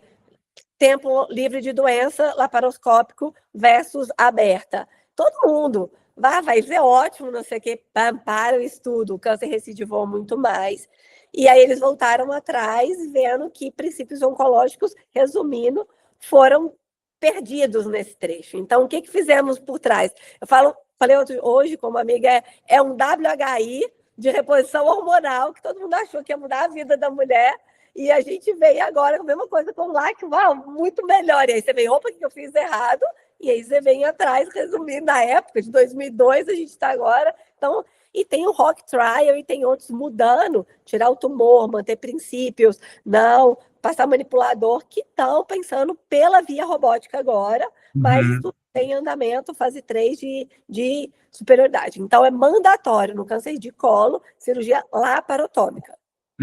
tempo livre de doença laparoscópico versus aberta. Todo mundo vai ser ótimo, não sei o que, para o estudo, o câncer recidivou muito mais. E aí eles voltaram atrás, vendo que princípios oncológicos, resumindo, foram perdidos nesse trecho. Então, o que fizemos por trás? Falei hoje, como amiga, é um WHI de reposição hormonal, que todo mundo achou que ia mudar a vida da mulher, e a gente veio agora com a mesma coisa com o LAC, muito melhor. E aí você vem, opa, que eu fiz errado, e aí você vem atrás, resumindo, na época de 2002, a gente está agora. Então, e tem o ROC Trial, e tem outros mudando, tirar o tumor, manter princípios, não, passar manipulador, que estão pensando pela via robótica agora, mas isso tem andamento, fase 3 de superioridade. Então, é mandatório no câncer de colo, cirurgia laparotômica.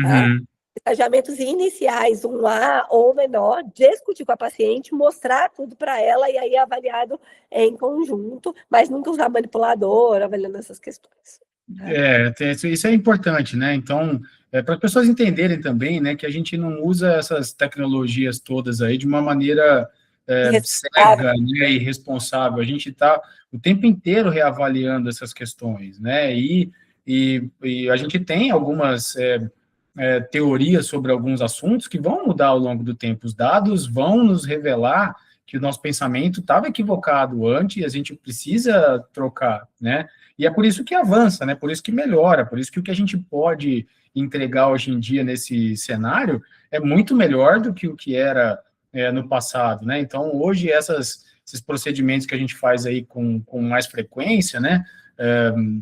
Tá? Estagiamentos iniciais, 1A ou menor, discutir com a paciente, mostrar tudo para ela e aí é avaliado em conjunto, mas nunca usar manipulador, avaliando essas questões. Isso é importante, né? Então, para as pessoas entenderem também, né, que a gente não usa essas tecnologias todas aí de uma maneira cega, né, irresponsável. A gente está o tempo inteiro reavaliando essas questões, né? E a gente tem algumas teorias sobre alguns assuntos que vão mudar ao longo do tempo. Os dados vão nos revelar que o nosso pensamento estava equivocado antes e a gente precisa trocar, né? E é por isso que avança, né? Por isso que melhora, por isso que o que a gente pode entregar hoje em dia nesse cenário é muito melhor do que o que era no passado, né? Então, hoje, esses procedimentos que a gente faz aí com mais frequência, né?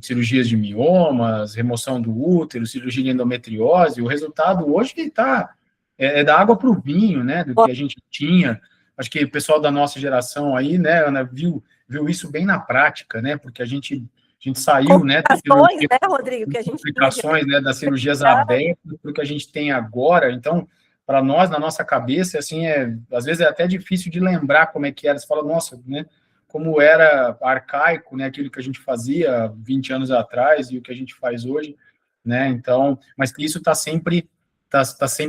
Cirurgias de miomas, remoção do útero, cirurgia de endometriose, o resultado hoje da água para o vinho, né? Do que a gente tinha. Acho que o pessoal da nossa geração aí, né, Ana, viu isso bem na prática, né? Porque a gente saiu, né, Rodrigo, que a gente complicações, né, das cirurgias abertas, porque a gente tem agora. Então, para nós, na nossa cabeça, assim, às vezes é até difícil de lembrar como é que era. Você fala, nossa, né, como era arcaico, né, aquilo que a gente fazia 20 anos atrás e o que a gente faz hoje, né? Então, mas que isso está sempre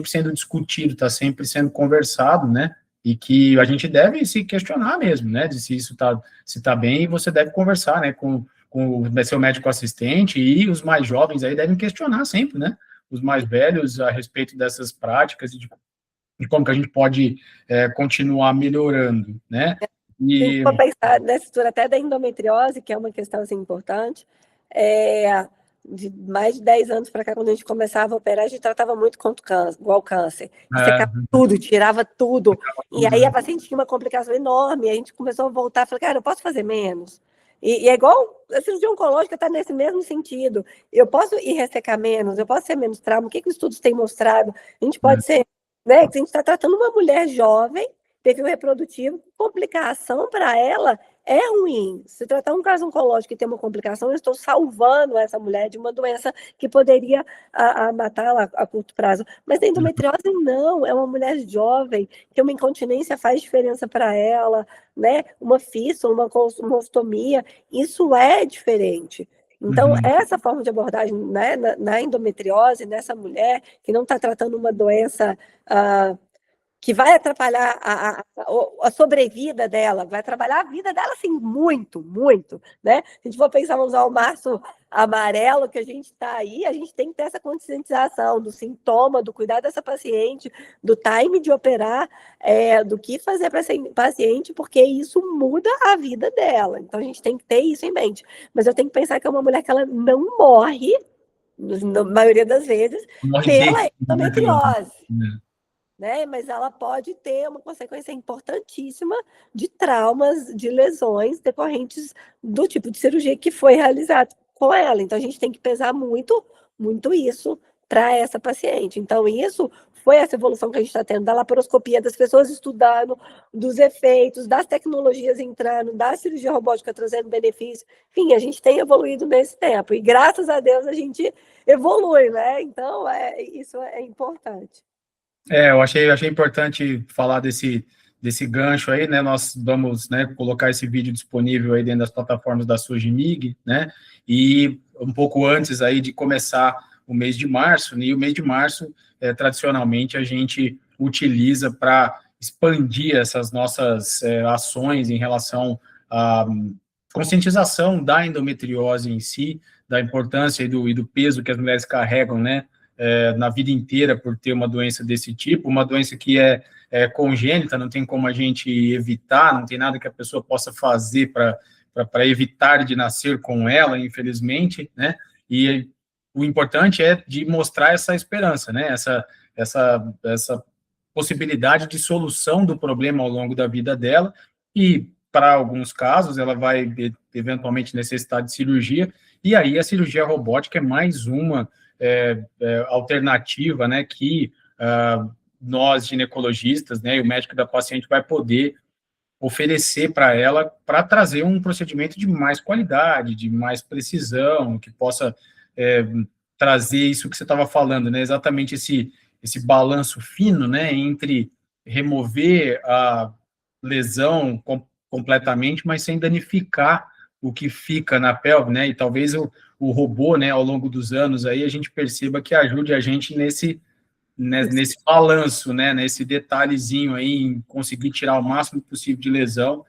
sendo discutido, está sempre sendo conversado, né? E que a gente deve se questionar mesmo, né, de se isso tá bem, e você deve conversar, né, com o seu médico assistente, e os mais jovens aí devem questionar sempre, né, os mais velhos a respeito dessas práticas e de como que a gente pode continuar melhorando, né. E vou pensar nessa estrutura até da endometriose, que é uma questão assim, importante, de mais de 10 anos para cá, quando a gente começava a operar, a gente tratava muito igual câncer. Secava tudo, tirava tudo. E aí a paciente tinha uma complicação enorme, a gente começou a voltar, falei, cara, eu posso fazer menos? E é igual, a cirurgia oncológica está nesse mesmo sentido. Eu posso ir ressecar menos, eu posso ser menos trauma. O que os estudos têm mostrado? A gente pode ser, né, que a gente está tratando uma mulher jovem, perfil reprodutivo, complicação para ela é ruim. Se tratar um caso oncológico e ter uma complicação, eu estou salvando essa mulher de uma doença que poderia matá-la a curto prazo. Mas a endometriose não, é uma mulher jovem, que uma incontinência faz diferença para ela, né? Uma fístula, uma ostomia, isso é diferente. Então, essa forma de abordagem, né, na endometriose, nessa mulher que não está tratando uma doença que vai atrapalhar a sobrevida dela, vai atrapalhar a vida dela, assim, muito, muito, né? Se a gente for pensar, vamos usar o março amarelo, que a gente está aí, a gente tem que ter essa conscientização do sintoma, do cuidado dessa paciente, do time de operar, do que fazer para essa paciente, porque isso muda a vida dela. Então, a gente tem que ter isso em mente. Mas eu tenho que pensar que é uma mulher que ela não morre, na maioria das vezes, pela endometriose. né? Mas ela pode ter uma consequência importantíssima de traumas, de lesões decorrentes do tipo de cirurgia que foi realizada com ela. Então, a gente tem que pesar muito, muito isso para essa paciente. Então, isso foi essa evolução que a gente está tendo da laparoscopia, das pessoas estudando, dos efeitos, das tecnologias entrando, da cirurgia robótica trazendo benefício. Enfim, a gente tem evoluído nesse tempo. E, graças a Deus, a gente evolui, né? Então, isso é importante. Eu achei importante falar desse gancho aí, né? Nós vamos, né, colocar esse vídeo disponível aí dentro das plataformas da Sojimig, né? E um pouco antes aí de começar o mês de março, né? E o mês de março, tradicionalmente, a gente utiliza para expandir essas nossas ações em relação à conscientização da endometriose em si, da importância e do peso que as mulheres carregam, né? Na vida inteira por ter uma doença desse tipo, uma doença que é congênita, não tem como a gente evitar, não tem nada que a pessoa possa fazer para evitar de nascer com ela, infelizmente, né? E o importante é de mostrar essa esperança, né? Essa possibilidade de solução do problema ao longo da vida dela, e para alguns casos ela vai eventualmente necessitar de cirurgia, e aí a cirurgia robótica é mais uma alternativa, né, que nós, ginecologistas, né, e o médico da paciente vai poder oferecer para ela, para trazer um procedimento de mais qualidade, de mais precisão, que possa trazer isso que você estava falando, né, exatamente esse balanço fino, né, entre remover a lesão completamente, mas sem danificar o que fica na pelve, né, e talvez o robô, né, ao longo dos anos aí, a gente perceba que ajude a gente nesse balanço, né, nesse detalhezinho aí, em conseguir tirar o máximo possível de lesão,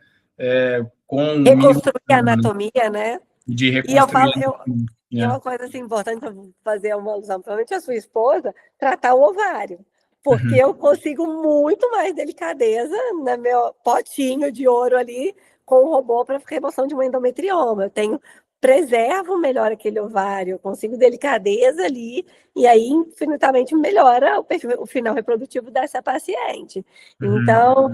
com o mínimo reconstruir a anatomia, né? de E eu falo, reconstruir. e é uma coisa assim, importante fazer uma alusão, provavelmente a sua esposa, tratar o ovário. Porque eu consigo muito mais delicadeza no meu potinho de ouro ali com o robô para remoção de uma endometrioma. Eu preservo melhor aquele ovário, consigo delicadeza ali, e aí infinitamente melhora o final reprodutivo dessa paciente. Então,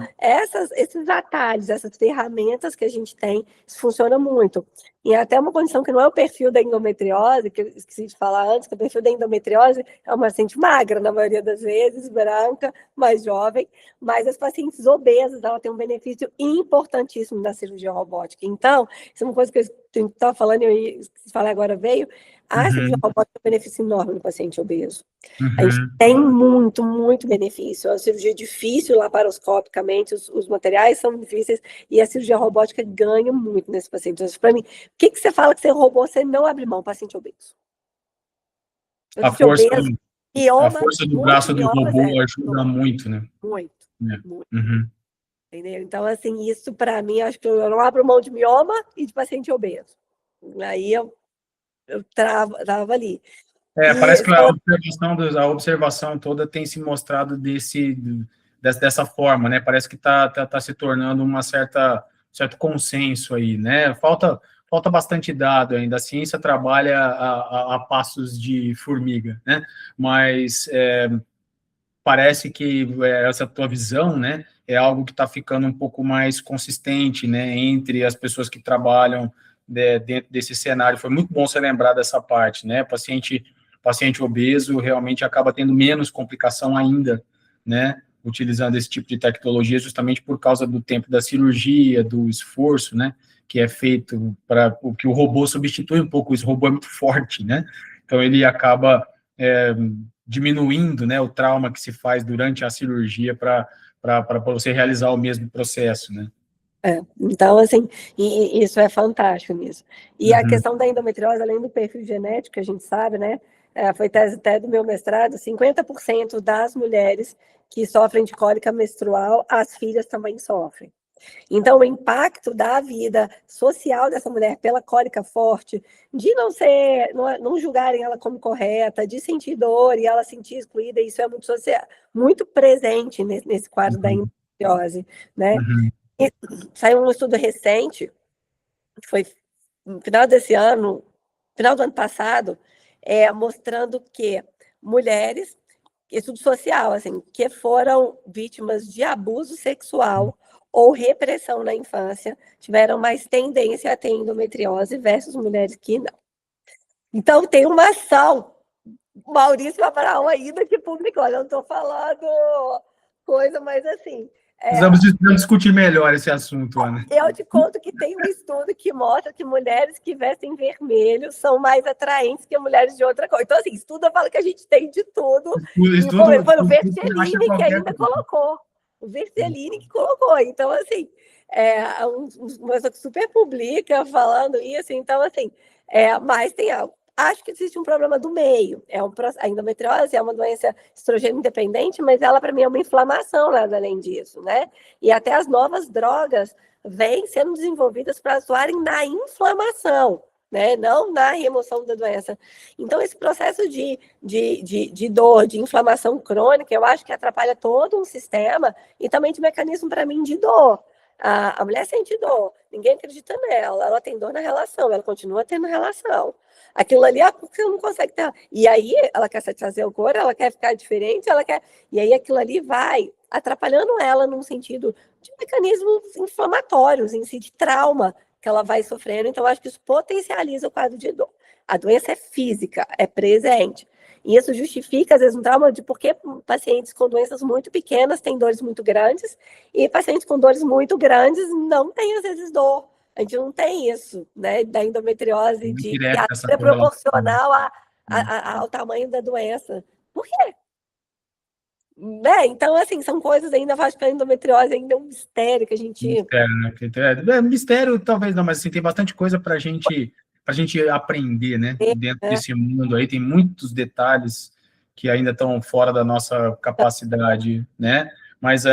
esses atalhos, essas ferramentas que a gente tem, isso funciona muito. E até uma condição que não é o perfil da endometriose, que eu esqueci de falar antes, que o perfil da endometriose é uma paciente magra, na maioria das vezes, branca, mais jovem, mas as pacientes obesas, ela tem um benefício importantíssimo da cirurgia robótica. Então, isso é uma coisa que eu estava falando, e eu falei agora veio, a cirurgia robótica tem um benefício enorme no paciente obeso. A gente tem muito, muito benefício. A cirurgia é difícil laparoscopicamente, os materiais são difíceis, e a cirurgia robótica ganha muito nesse paciente. Então, para mim, o que você fala que você roubou, você não abre mão, paciente obeso? A força, obeso, mioma, a força do braço do robô ajuda muito, né? Muito, muito. Entendeu? Então, assim, isso para mim, acho que eu não abro mão de mioma e de paciente obeso. Aí eu trava ali. Parece que a observação toda tem se mostrado dessa forma, né? Parece que tá se tornando certo consenso aí, né? Falta bastante dado ainda. A ciência trabalha a passos de formiga, né? Mas parece que essa tua visão, né, é algo que está ficando um pouco mais consistente, né, entre as pessoas que trabalham dentro desse cenário. Foi muito bom você lembrar dessa parte, né? Paciente obeso realmente acaba tendo menos complicação ainda, né, utilizando esse tipo de tecnologia, justamente por causa do tempo da cirurgia, do esforço, né, que é feito para o que o robô substitui um pouco. Esse robô é muito forte, né? Então ele acaba diminuindo, né, o trauma que se faz durante a cirurgia para você realizar o mesmo processo, né? Então, assim, isso é fantástico nisso. E a questão da endometriose, além do perfil genético, que a gente sabe, né, foi tese até do meu mestrado, 50% das mulheres que sofrem de cólica menstrual, as filhas também sofrem. Então, o impacto da vida social dessa mulher pela cólica forte, de não julgarem ela como correta, de sentir dor e ela sentir excluída, isso é muito social, muito presente nesse quadro da endometriose, né? E saiu um estudo recente, que foi no final desse ano, final do ano passado, mostrando que mulheres estudo social, assim, que foram vítimas de abuso sexual ou repressão na infância, tiveram mais tendência a ter endometriose versus mulheres que não. Então, tem uma ação, Maurício Abraão ainda que publicou, eu não estou falando coisa, mas assim... Precisamos discutir melhor esse assunto, Ana. Eu te conto que tem um estudo que mostra que mulheres que vestem vermelho são mais atraentes que mulheres de outra cor. Então, assim, estudo fala que a gente tem de tudo. Foi o Vercellini que ainda colocou. O Vercellini que colocou. Então, assim, uma coisa super publica falando isso. Então, assim, mas tem algo. Acho que existe um problema do meio. A endometriose é uma doença estrogênio independente, mas ela, para mim, é uma inflamação, nada além disso, né? E até as novas drogas vêm sendo desenvolvidas para atuarem na inflamação, né? Não na remoção da doença. Então, esse processo de dor, de inflamação crônica, eu acho que atrapalha todo um sistema e também de mecanismo, para mim, de dor. A mulher sente dor, ninguém acredita nela, ela tem dor na relação, ela continua tendo relação. Aquilo ali, porque ela não consegue ter. E aí, ela quer satisfazer o corpo, ela quer ficar diferente, ela quer. E aí, aquilo ali vai atrapalhando ela num sentido de mecanismos inflamatórios, em si, de trauma que ela vai sofrendo. Então, acho que isso potencializa o quadro de dor. A doença é física, é presente. E isso justifica, às vezes, um trauma de porque pacientes com doenças muito pequenas têm dores muito grandes e pacientes com dores muito grandes não têm, às vezes, dor. A gente não tem isso, né, da endometriose, que é proporcional ao tamanho da doença. Por quê? Né? Então, assim, são coisas ainda, acho que a endometriose ainda é um mistério que a gente... Mistério, né? Mistério talvez não, mas assim, tem bastante coisa para a gente aprender, né? Dentro desse mundo aí, tem muitos detalhes que ainda estão fora da nossa capacidade, né? Mas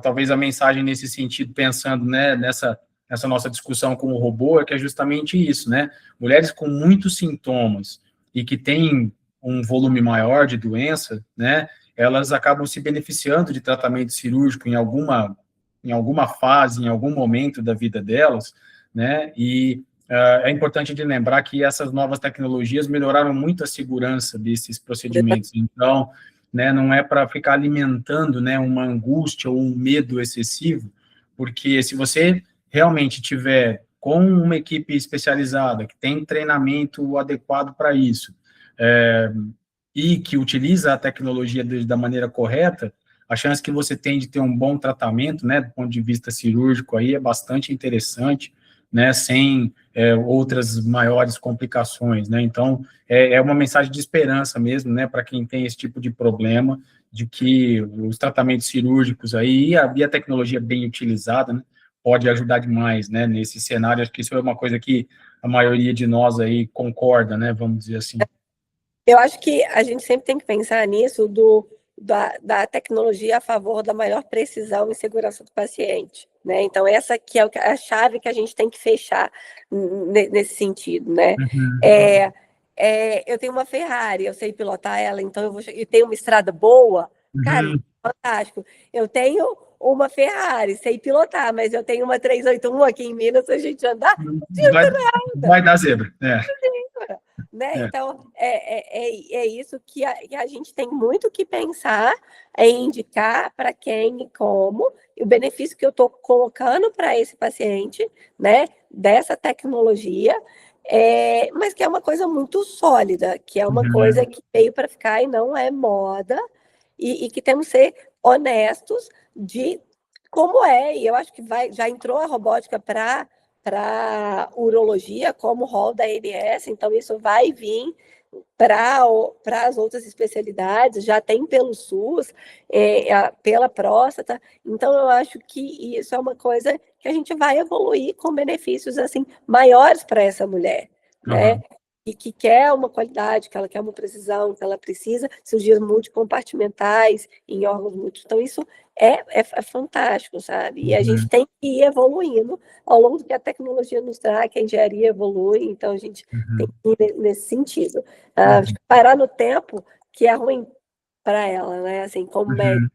talvez a mensagem nesse sentido, pensando, né, nessa nossa discussão com o robô, é que é justamente isso, né? Mulheres com muitos sintomas e que têm um volume maior de doença, né? Elas acabam se beneficiando de tratamento cirúrgico em alguma fase, em algum momento da vida delas, né? E é importante de lembrar que essas novas tecnologias melhoraram muito a segurança desses procedimentos. Então, né, não é para ficar alimentando, né, uma angústia ou um medo excessivo, porque se você realmente tiver com uma equipe especializada, que tem treinamento adequado para isso, e que utiliza a tecnologia da maneira correta, a chance que você tem de ter um bom tratamento, né, do ponto de vista cirúrgico aí é bastante interessante, né, sem outras maiores complicações, né, então é uma mensagem de esperança mesmo, né, para quem tem esse tipo de problema, de que os tratamentos cirúrgicos aí, e a tecnologia bem utilizada, né, pode ajudar demais, né, nesse cenário. Acho que isso é uma coisa que a maioria de nós aí concorda, né, vamos dizer assim. Eu acho que a gente sempre tem que pensar nisso da tecnologia a favor da maior precisão e segurança do paciente, né? Então, essa aqui é a chave que a gente tem que fechar nesse sentido, né? Uhum. Eu tenho uma Ferrari, eu sei pilotar ela, então eu tenho uma estrada boa, cara, Uhum. fantástico. Eu tenho uma Ferrari, sei pilotar, mas eu tenho uma 381 aqui em Minas, se a gente andar, não adianta nada. Vai dar zebra, né? Então, é isso que a gente tem muito que pensar em indicar para quem e como, e o benefício que eu estou colocando para esse paciente, né, dessa tecnologia, mas que é uma coisa muito sólida, que é uma coisa que veio para ficar e não é moda, e que temos que ser honestos de como é, e eu acho que já entrou a robótica para urologia, como rol da ANS, então isso vai vir para as outras especialidades, já tem pelo SUS, pela próstata, então eu acho que isso é uma coisa que a gente vai evoluir com benefícios assim maiores para essa mulher, né? E que quer uma qualidade, que ela quer uma precisão, que ela precisa cirurgias multicompartimentais em órgãos múltiplos. Então, isso é fantástico, sabe? E a gente tem que ir evoluindo ao longo do que a tecnologia nos traz, que a engenharia evolui, então a gente tem que ir nesse sentido. Acho que parar no tempo, que é ruim para ela, né? Assim, como médico,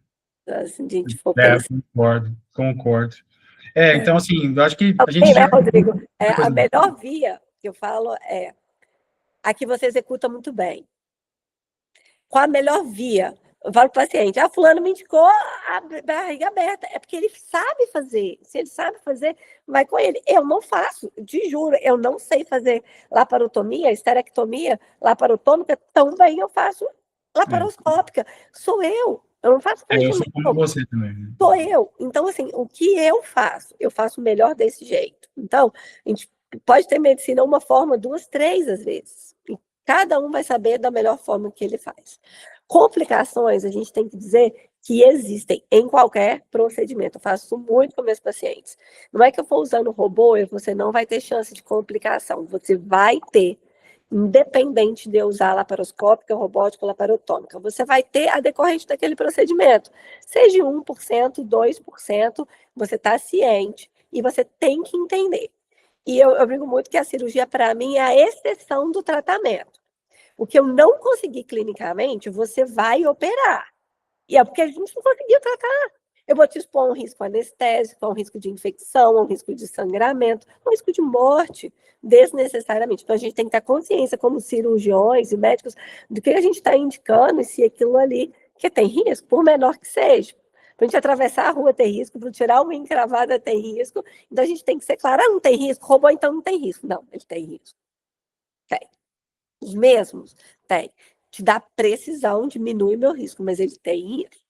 assim, a gente for pensar. Concordo. Então, assim, eu acho que a gente Né, já... Rodrigo? A melhor via que eu falo a que você executa muito bem. Qual a melhor via? Eu falo para o paciente, fulano me indicou a barriga aberta. É porque ele sabe fazer. Se ele sabe fazer, vai com ele. Eu não faço, te juro, eu não sei fazer laparotomia, esterectomia, laparotômica, também eu faço laparoscópica. Sou eu. Eu não faço parte Eu do sou como você também. Né? Sou eu. Então, assim, o que eu faço melhor desse jeito. Então, a gente pode ter medicina uma forma, duas, três, às vezes. E cada um vai saber da melhor forma que ele faz. Complicações, a gente tem que dizer que existem em qualquer procedimento. Eu faço isso muito com meus pacientes. Não é que eu for usando robô e você não vai ter chance de complicação. Você vai ter, independente de eu usar laparoscópica, robótica ou laparotômica. Você vai ter a decorrente daquele procedimento. Seja 1%, 2%, você está ciente e você tem que entender. E eu digo muito que a cirurgia, para mim, é a exceção do tratamento. O que eu não consegui clinicamente, você vai operar. E é porque a gente não conseguiu tratar. Eu vou te expor a um risco anestésico, a um risco de infecção, a um risco de sangramento, a um risco de morte, desnecessariamente. Então, a gente tem que ter consciência, como cirurgiões e médicos, do que a gente está indicando e se aquilo ali que tem risco, por menor que seja. Para a gente atravessar a rua tem risco, para tirar uma encravada tem risco. Então, a gente tem que ser claro, não tem risco, robô então não tem risco. Não, ele tem risco. Tem. Os mesmos? Tem. Te dá precisão, diminui meu risco, mas ele tem isso.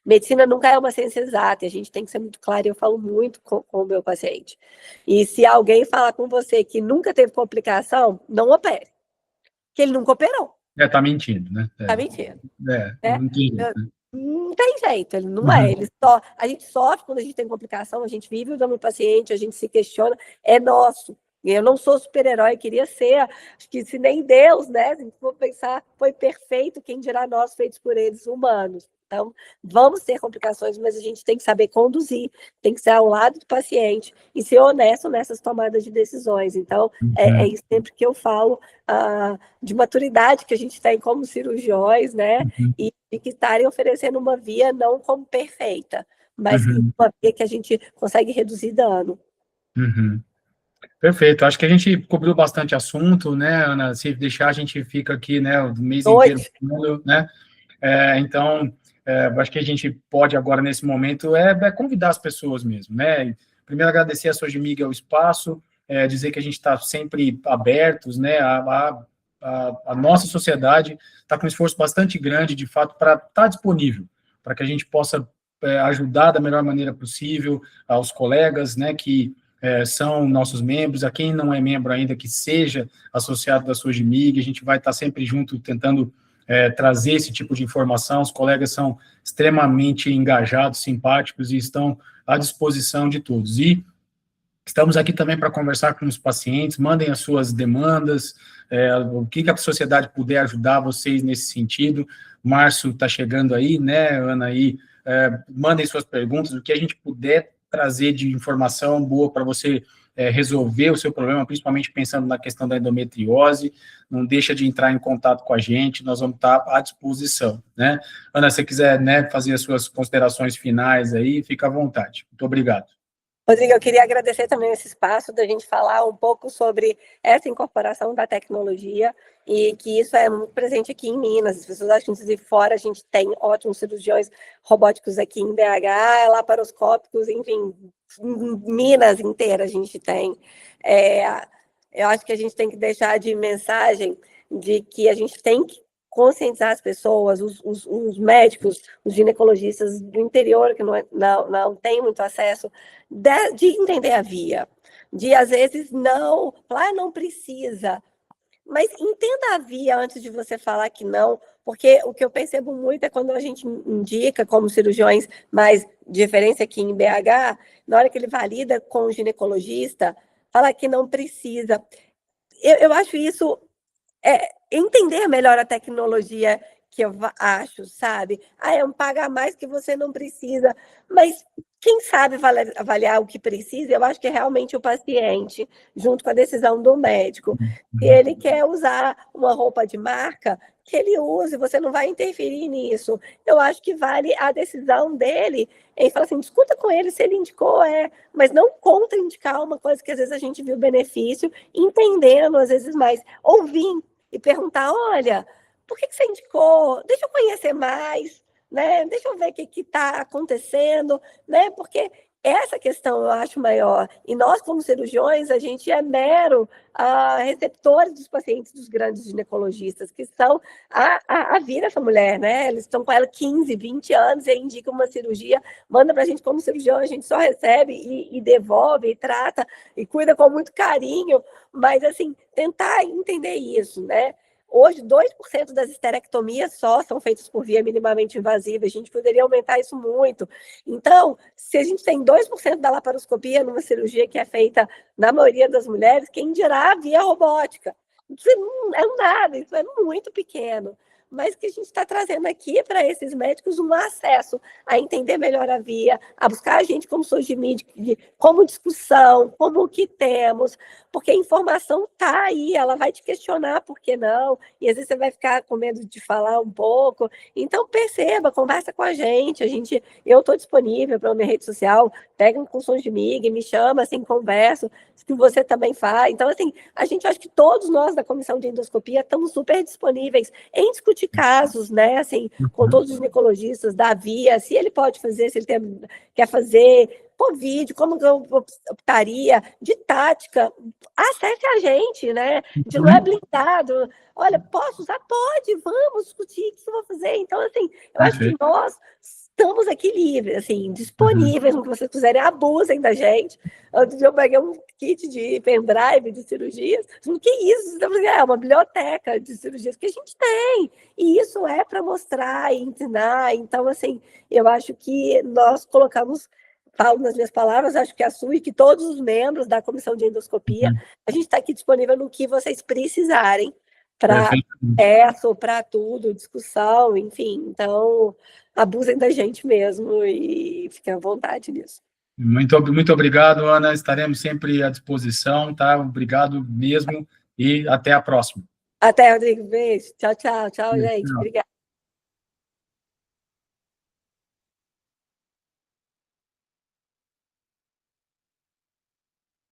Medicina nunca é uma ciência exata, e a gente tem que ser muito claro, e eu falo muito com o meu paciente. E se alguém falar com você que nunca teve complicação, não opere. Que ele nunca operou. Tá mentindo, né? Tá mentindo. Né? Não tem jeito, ele não é. A gente sofre quando a gente tem complicação, a gente vive o dano do paciente, a gente se questiona, é nosso. Eu não sou super-herói, queria ser, acho que se nem Deus, né? Se a gente for pensar, foi perfeito, quem dirá nós feitos por eles, humanos. Então, vamos ter complicações, mas a gente tem que saber conduzir, tem que ser ao lado do paciente e ser honesto nessas tomadas de decisões. Então, é isso sempre que eu falo, de maturidade que a gente tem como cirurgiões, né? E que estarem oferecendo uma via não como perfeita, mas uma via que a gente consegue reduzir dano. Perfeito, acho que a gente cobriu bastante assunto, né, Ana? Se deixar, a gente fica aqui, né, o mês inteiro, né? Então, acho que a gente pode agora, nesse momento, convidar as pessoas mesmo, né? Primeiro, agradecer a Sogimig ao espaço, dizer que a gente está sempre abertos, né? A nossa sociedade está com um esforço bastante grande, de fato, para estar disponível, para que a gente possa ajudar da melhor maneira possível aos colegas, né, que são nossos membros, a quem não é membro ainda, que seja associado da Sogimig, a gente vai estar sempre junto tentando trazer esse tipo de informação. Os colegas são extremamente engajados, simpáticos e estão à disposição de todos. E estamos aqui também para conversar com os pacientes, mandem as suas demandas, o que a sociedade puder ajudar vocês nesse sentido. Março está chegando aí, né, Ana, aí, mandem suas perguntas, o que a gente puder trazer de informação boa para você resolver o seu problema, principalmente pensando na questão da endometriose, não deixa de entrar em contato com a gente, nós vamos estar à disposição, né? Ana, se você quiser, né, fazer as suas considerações finais aí, fica à vontade. Muito obrigado. Rodrigo, eu queria agradecer também esse espaço da gente falar um pouco sobre essa incorporação da tecnologia e que isso é muito presente aqui em Minas. As pessoas acham que de fora a gente tem ótimos cirurgiões robóticos aqui em BH, laparoscópicos, enfim, Minas inteira a gente tem. Eu acho que a gente tem que deixar de mensagem de que a gente tem que conscientizar as pessoas, os médicos, os ginecologistas do interior, que não tem muito acesso, de entender a via, de, às vezes, não precisa, mas entenda a via antes de você falar que não, porque o que eu percebo muito é quando a gente indica, como cirurgiões mais de referência aqui em BH, na hora que ele valida com o ginecologista, fala que não precisa. Eu acho isso... entender melhor a tecnologia que eu acho, sabe? É um pagar mais que você não precisa, mas quem sabe avaliar o que precisa, eu acho que é realmente o paciente, junto com a decisão do médico. Se ele quer usar uma roupa de marca, que ele use, você não vai interferir nisso. Eu acho que vale a decisão dele em falar assim, discuta com ele se ele indicou, mas não contraindicar uma coisa que às vezes a gente viu benefício, entendendo às vezes mais, ouvir e perguntar, olha, por que você indicou? Deixa eu conhecer mais. né? Deixa eu ver o que está acontecendo, né? Porque essa questão eu acho maior. E nós, como cirurgiões, a gente é mero receptores dos pacientes dos grandes ginecologistas, que são a vida dessa mulher, né? Eles estão com ela 15, 20 anos e indicam uma cirurgia, manda para a gente como cirurgião, a gente só recebe e devolve, e trata, e cuida com muito carinho, mas, assim, tentar entender isso, né? Hoje, 2% das esterectomias só são feitas por via minimamente invasiva. A gente poderia aumentar isso muito. Então, se a gente tem 2% da laparoscopia numa cirurgia que é feita na maioria das mulheres, quem dirá via robótica? Isso não é nada, isso é muito pequeno. Mas que a gente está trazendo aqui para esses médicos um acesso a entender melhor a via, a buscar a gente como SOGMID, como discussão, como o que temos, porque a informação está aí, ela vai te questionar por que não, e às vezes você vai ficar com medo de falar um pouco. Então, perceba, conversa com a gente, eu estou disponível pela minha rede social, pega um curso de MIG, me chama, assim, converso, que você também faz. Então, assim, a gente acha que todos nós da comissão de endoscopia estamos super disponíveis em discutir casos, né, assim, com todos os ginecologistas da via, se ele pode fazer, se ele quer fazer, por vídeo, como eu optaria, de tática, acesse a gente, né, a gente não é blindado, olha, posso usar? Pode, vamos discutir o que eu vou fazer. Então, assim, eu acho que nós estamos aqui livres, assim, disponíveis no que vocês quiserem, abusem da gente. Eu peguei um kit de pendrive de cirurgias, o que é isso? É uma biblioteca de cirurgias que a gente tem, e isso é para mostrar e ensinar. Então, assim, eu acho que nós colocamos, falo nas minhas palavras, acho que a sua e que todos os membros da comissão de endoscopia, a gente está aqui disponível no que vocês precisarem, para peço, para tudo, discussão, enfim. Então, abusem da gente mesmo e fiquem à vontade nisso. Muito obrigado, Ana. Estaremos sempre à disposição, tá? Obrigado mesmo e até a próxima. Até, Rodrigo. Beijo. Tchau, tchau. Tchau, gente. Obrigada.